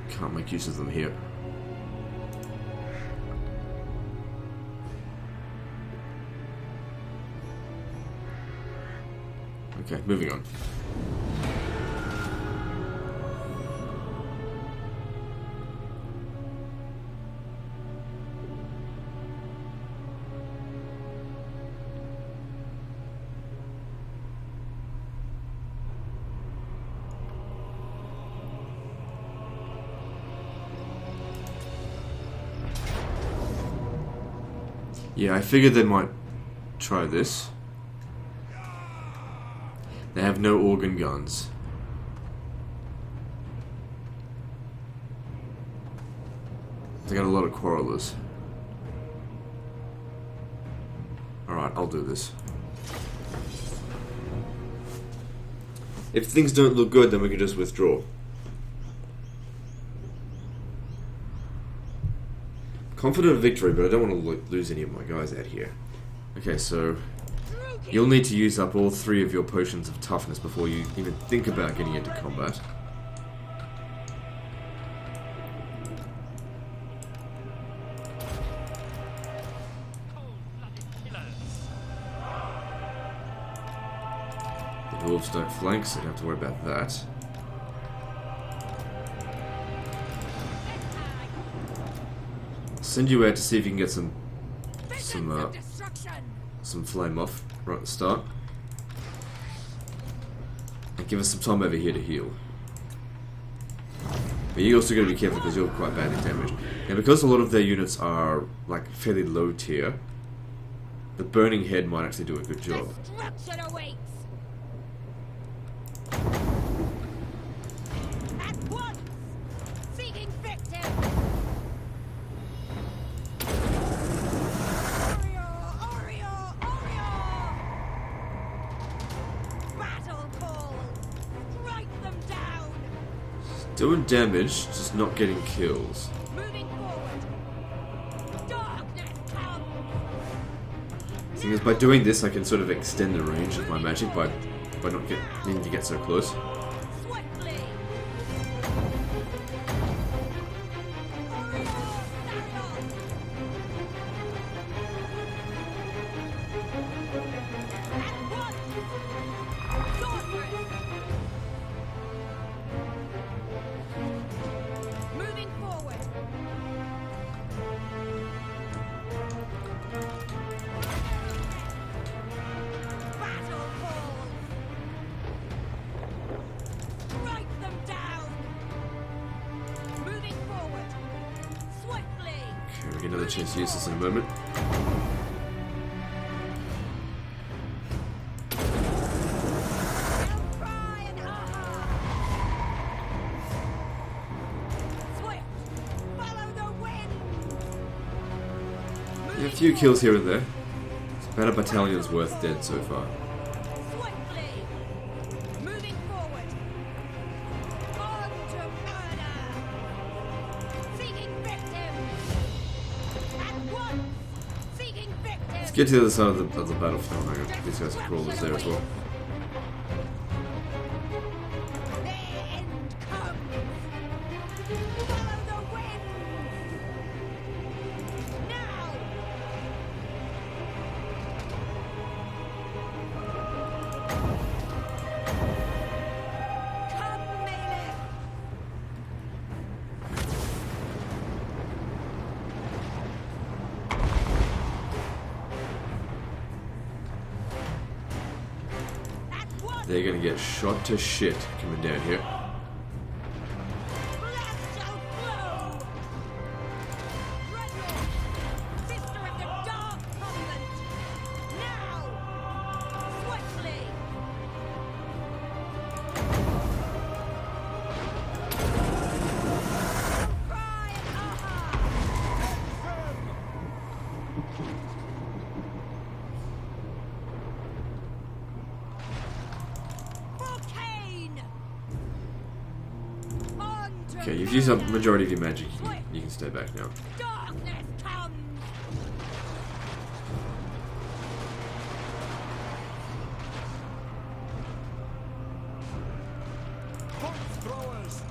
Can't make use of them here. Okay, moving on. Yeah, I figured they might try this. They have no organ guns. They got a lot of quarrelers. Alright, I'll do this. If things don't look good, then we can just withdraw. Confident of victory, but I don't want to lose any of my guys out here. Okay, so you'll need to use up all 3 of your potions of toughness before you even think about getting into combat. The wolves don't flank, so you don't have to worry about that. Send you out to see if you can get some flame off right at the start, and give us some time over here to heal. But you also got to be careful because you're quite badly damaged. And because a lot of their units are like fairly low tier, the burning head might actually do a good job. Destruction awaits. At once, seeking victim. Doing damage, just not getting kills. Moving forward. Darkness comes. The thing is, by doing this, I can sort of extend the range of my magic by not needing to get so close. Swiftly. At once. Sorceress. Moving forward. Battle calls. Strike them down. Moving forward. Swiftly. Okay, we get another chance to use this in a moment. Cry and aha. Swift. Follow the wind. Yeah, a few kills here and there. It's about a battalion's worth dead so far. Swiftly. Moving forward. On to murder. Seeking victim. At once. Seeking victim. Let's get to the other side of the battlefield. Oh, hang on. These guys are crawlers there as well. Their end comes. Follow the wind. Now. They're gonna get shot to shit coming down here. Blood shall flow! Dreadnought, sister of the Dark Covenant! Now! Swiftly! Cry and aha! For Cain! On to Okay, you've used up the murder! majority of your magic. You can stay back now. Darkness comes! Punch throwers!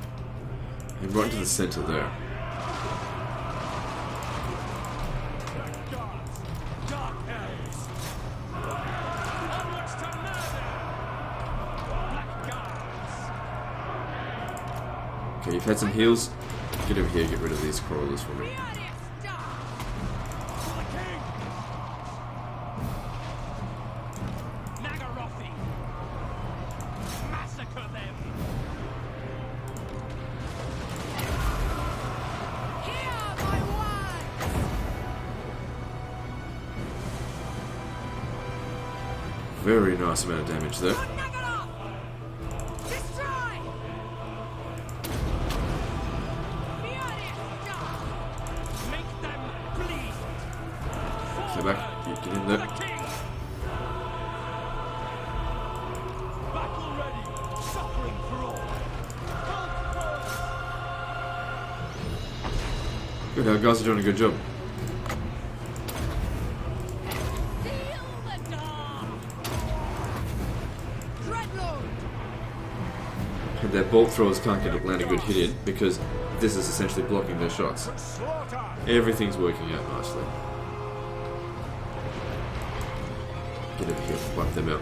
And right into the center there. Black guards! Dark elves! Onwards to murder! Black guards! Okay, you've had some heals. Get over here, get rid of these crawlers for me. Bloodiest dark! For the king! Nagarothi! Massacre them! Hear my words! Very nice amount of damage there. On Nagaroth! Destroy! Bloodiest dark! Make them bleed! Stay back. Get in For the there. king! Battle ready! Suffering for all! Hulk first! Good, our guys are doing a good job. Seal the dark! Dreadlord! And their bolt throwers can't land a good hit in because this is essentially blocking their shots. Slaughter! Everything's working out nicely. Get over here, wipe them out.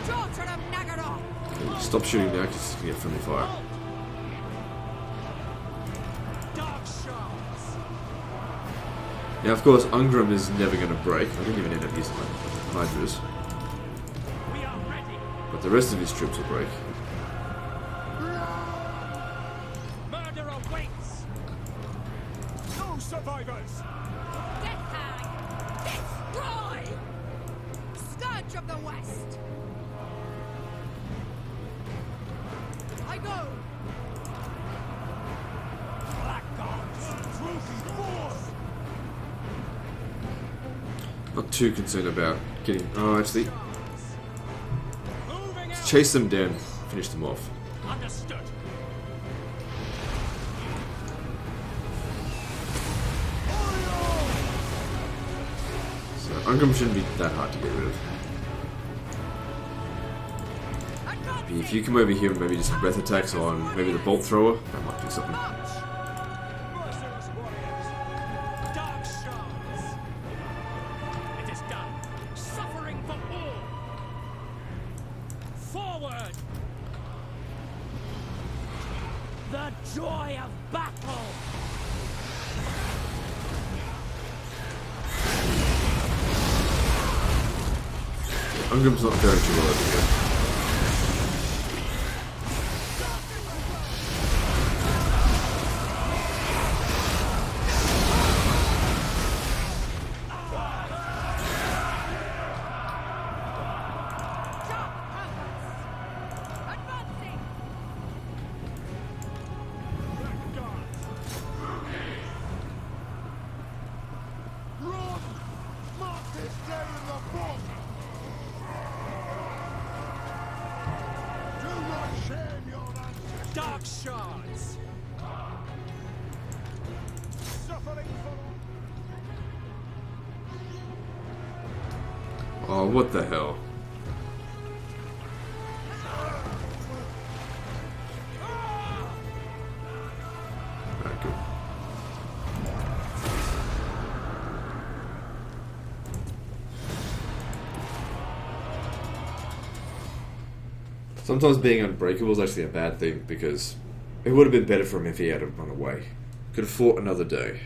Daughter of Nagaroth! Okay, stop shooting now because it's going to get friendly fire. Dark shards! Now, of course, Ungram is never going to break. I didn't even end up using my Hydras. We are ready! But the rest of his troops will break. Murder awaits! No survivors! Death hag! Destroy! Scourge of the West! I go! Black guards! Trophy force! Not too concerned about getting... Oh, actually, Moving out! chase them down, finish them off. Understood! So Ungram shouldn't be that hard to get rid of. Advancing! If you come over here and maybe do some breath attacks on maybe the bolt thrower, that might do something. Merciless warriors! Dark shards! It is done! Suffering for all! Forward! The joy of battle! Ungram's not going too well over here. Dark powers! Advancing! Black guards! Run! Mark this day in the book! Do not shame your ancestors! Dark shards! Suffering for Oh, what the hell? Alright, good. Sometimes being unbreakable is actually a bad thing because it would have been better for him if he had run away. Could have fought another day.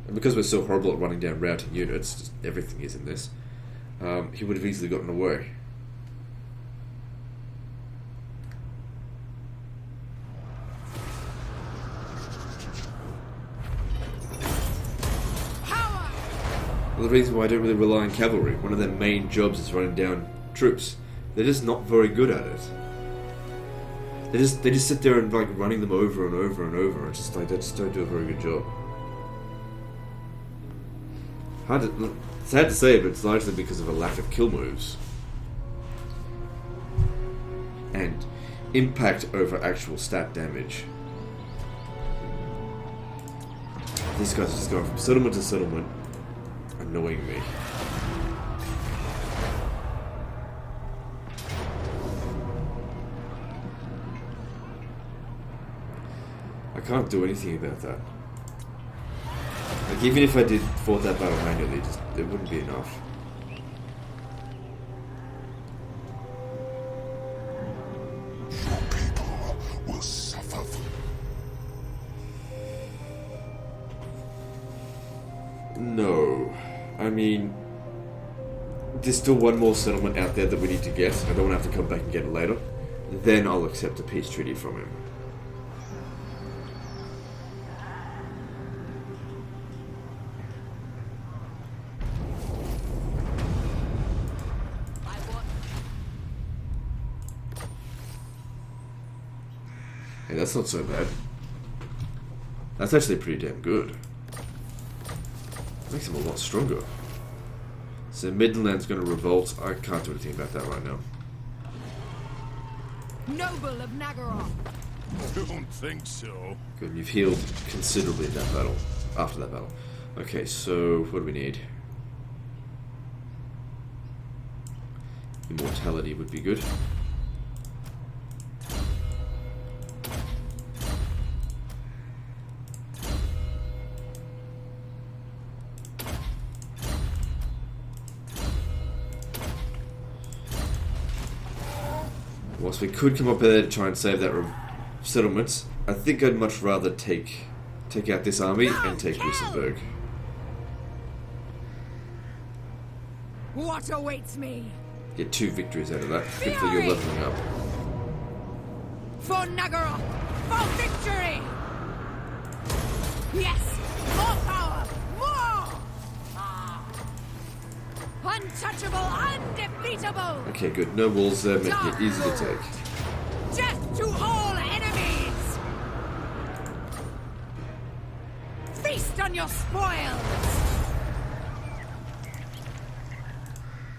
And because we're so horrible at running down routing units, just everything is in this, he would have easily gotten away. another reason why I don't really rely on cavalry. One of their main jobs is running down troops. They're just not very good at it. They just sit there and like running them over and over and over. It's just like they just don't do a very good job. Sad to say, but it's largely because of a lack of kill moves and impact over actual stat damage. These guys are just going from settlement to settlement, annoying me. I can't do anything about that. Like, even if I did fought that battle manually, it wouldn't be enough. Will suffer. No. I mean, there's still one more settlement out there that we need to get. I don't want to have to come back and get it later. Then I'll accept a peace treaty from him. Hey, that's not so bad. That's actually pretty damn good. Makes him a lot stronger. So Midland's going to revolt. I can't do anything about that right now. Noble of Nagaroth. Don't think so. Good, you've healed considerably in that battle. After that battle. Okay, so what do we need? Immortality would be good. Whilst we could come up there to try and save that settlement, I think I'd much rather take out this army and take Wissenberg. What awaits me? Get 2 victories out of that. Good for your leveling up. For Nagaroth! For victory! Yes! More power! More! Untouchable! Undefeatable! Okay, good. No walls there, make it easy to take. Death to all enemies! Feast on your spoils!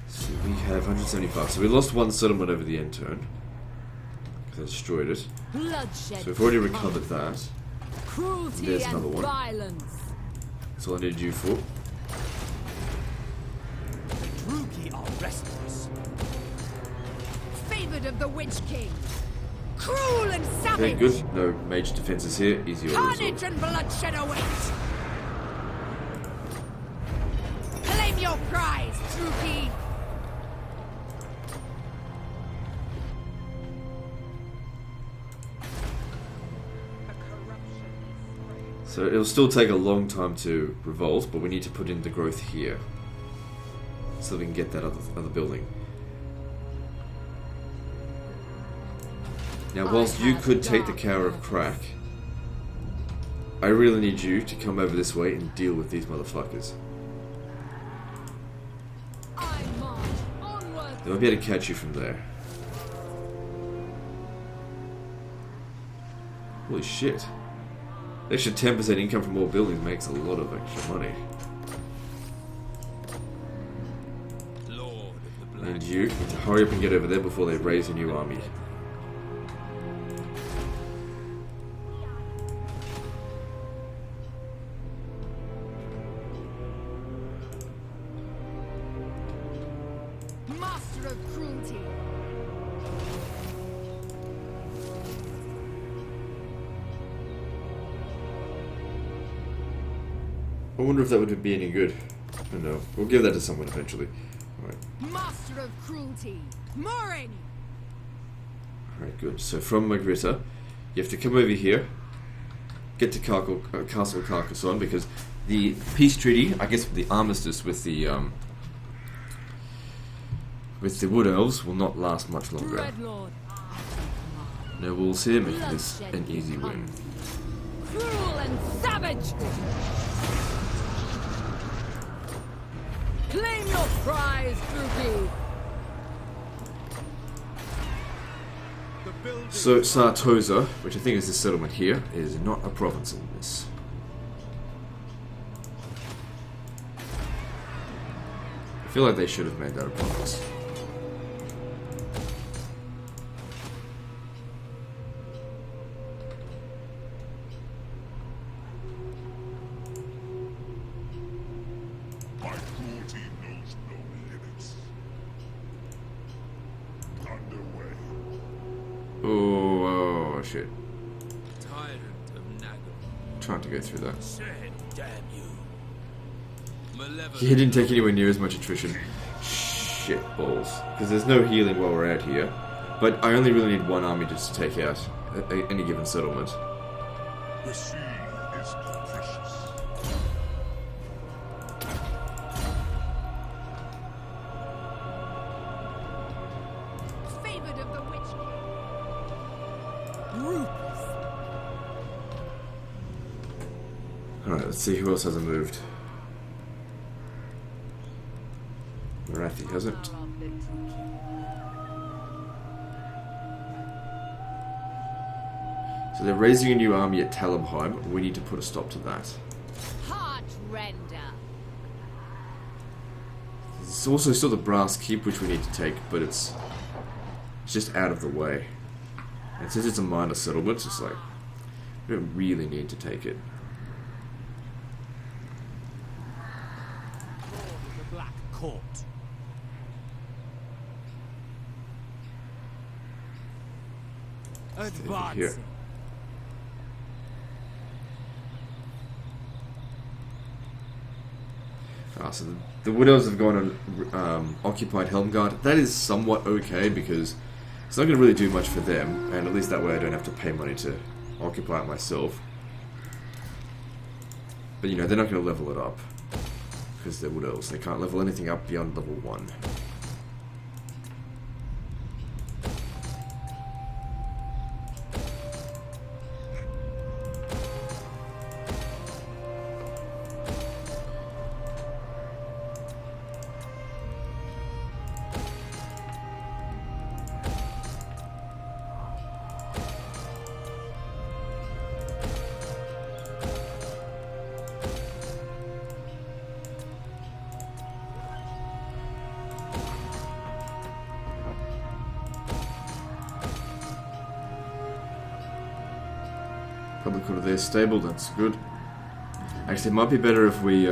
So we have 175. So we lost 1 settlement over the end turn. Because I destroyed it. Bloodshed. So we've already recovered that. Cruelty There's and another one. violence. That's all I needed you for. Drugi are restless. Favored of the Witch King! Cruel and savage! Okay, good. No mage defenses here. Easy order Carnage result. and bloodshed await! Claim your prize, Drugi! So it'll still take a long time to revolt, but we need to put in the growth here. So we can get that other building. Now, whilst you could take the Tower of Crack, I really need you to come over this way and deal with these motherfuckers. I march onward. They might be able to catch you from there. Holy shit. The extra 10% income from all buildings makes a lot of extra money. Lord of the Black. And you need to hurry up and get over there before they raise a new army. Master of cruelty! I wonder if that would be any good. I don't know. We'll give that to someone eventually. Alright. Master of cruelty! Mooring! Alright, good. So from Magritta, you have to come over here, get to Castle Carcassonne, because the peace treaty, I guess the armistice with the Wood Elves will not last much longer. Dreadlord. No walls here, making this an easy win. Cruel and savage. Claim your prize, Drugi! So Sartosa, which I think is the settlement here, is not a province in this. I feel like they should have made that a province. My cruelty knows no limits. Underway. Oh shit. Tyrant of Nagel. Trying to go through that. Said, damn you. Malevolent. He didn't take anywhere near as much attrition. Shit balls. Because there's no healing while we're out here. But I only really need one army just to take out any given settlement. The sea is capricious. Favored of the Witch King. Ruthless. Alright, let's see who else hasn't moved. Marathi hasn't. So they're raising a new army at Talabheim. We need to put a stop to that. Heart render. There's also still the Brass Keep, which we need to take, but it's just out of the way. And since it's a minor settlement, it's like we don't really need to take it. The Black Court. Here. Advancing. So the Widows have gone and occupied Helmgard. That is somewhat okay because it's not going to really do much for them, and at least that way I don't have to pay money to occupy it myself. But you know, they're not going to level it up because they're Widows. They can't level anything up beyond level 1. Public order there stable, that's good. Actually, it might be better if we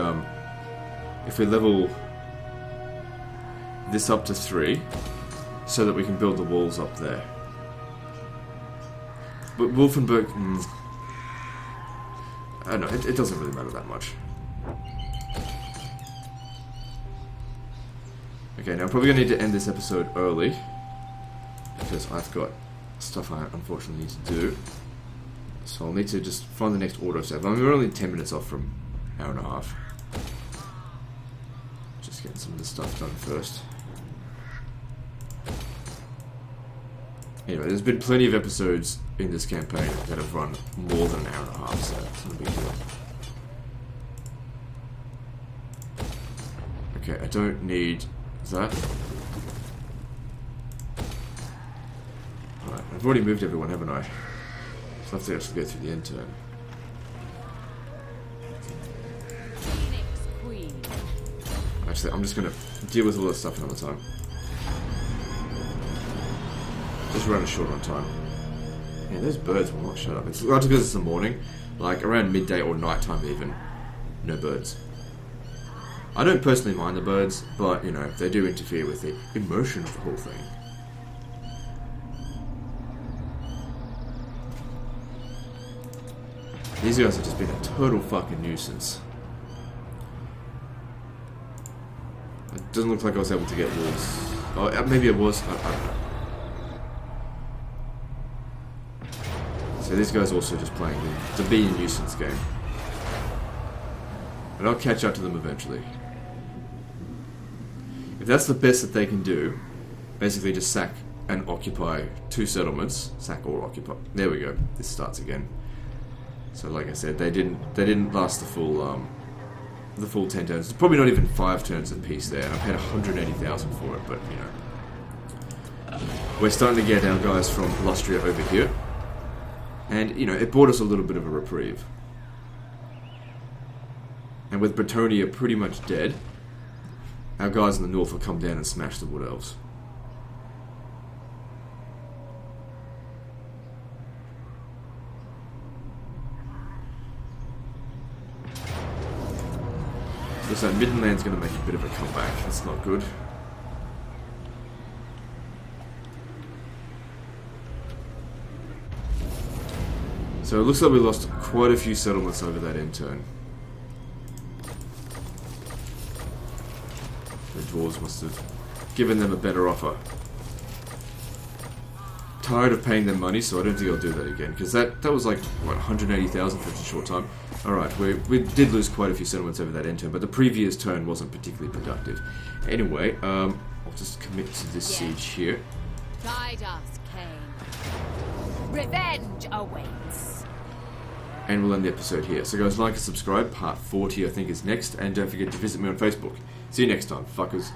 level this up to 3, so that we can build the walls up there. But Wolfenburg, I don't know, it doesn't really matter that much. Okay, now I'm probably gonna need to end this episode early because I've got stuff I unfortunately need to do. So I'll need to just find the next autosave. I mean, we're only 10 minutes off from an hour and a half. Just getting some of this stuff done first. Anyway, there's been plenty of episodes in this campaign that have run more than an hour and a half, so it's not a big deal. Okay, I don't need that. Alright, I've already moved everyone, haven't I? So I have to actually go through the end turn. Phoenix Queen. Actually, I'm just gonna deal with all this stuff another time. Just running short on time. Yeah, those birds will not shut up. It's not because it's the morning, like around midday or nighttime even. No birds. I don't personally mind the birds, but you know, they do interfere with the immersion of the whole thing. These guys have just been a total fucking nuisance. It doesn't look like I was able to get wolves. Oh, maybe it was. I don't know. So these guys are also just playing the be a nuisance game. But I'll catch up to them eventually. If that's the best that they can do, basically just sack and occupy 2 settlements. Sack or occupy. There we go. This starts again. So like I said, they didn't last the full the full 10 turns. It's probably not even 5 turns apiece there. I paid 180,000 for it, but, you know. We're starting to get our guys from Lustria over here. And, you know, it brought us a little bit of a reprieve. And with Bretonnia pretty much dead, our guys in the north will come down and smash the Wood Elves. Looks like Midland's going to make a bit of a comeback. That's not good. So it looks like we lost quite a few settlements over that end turn. The Dwarves must have given them a better offer. Tired of paying them money, so I don't think I'll do that again. Because that was like, what, 180,000 for a short time? Alright, we did lose quite a few settlements over that end turn, but the previous turn wasn't particularly productive. Anyway, I'll just commit to this siege here. Guide us, Cain. Revenge awaits. And we'll end the episode here. So guys, like and subscribe. Part 40 I think is next. And don't forget to visit me on Facebook. See you next time, fuckers.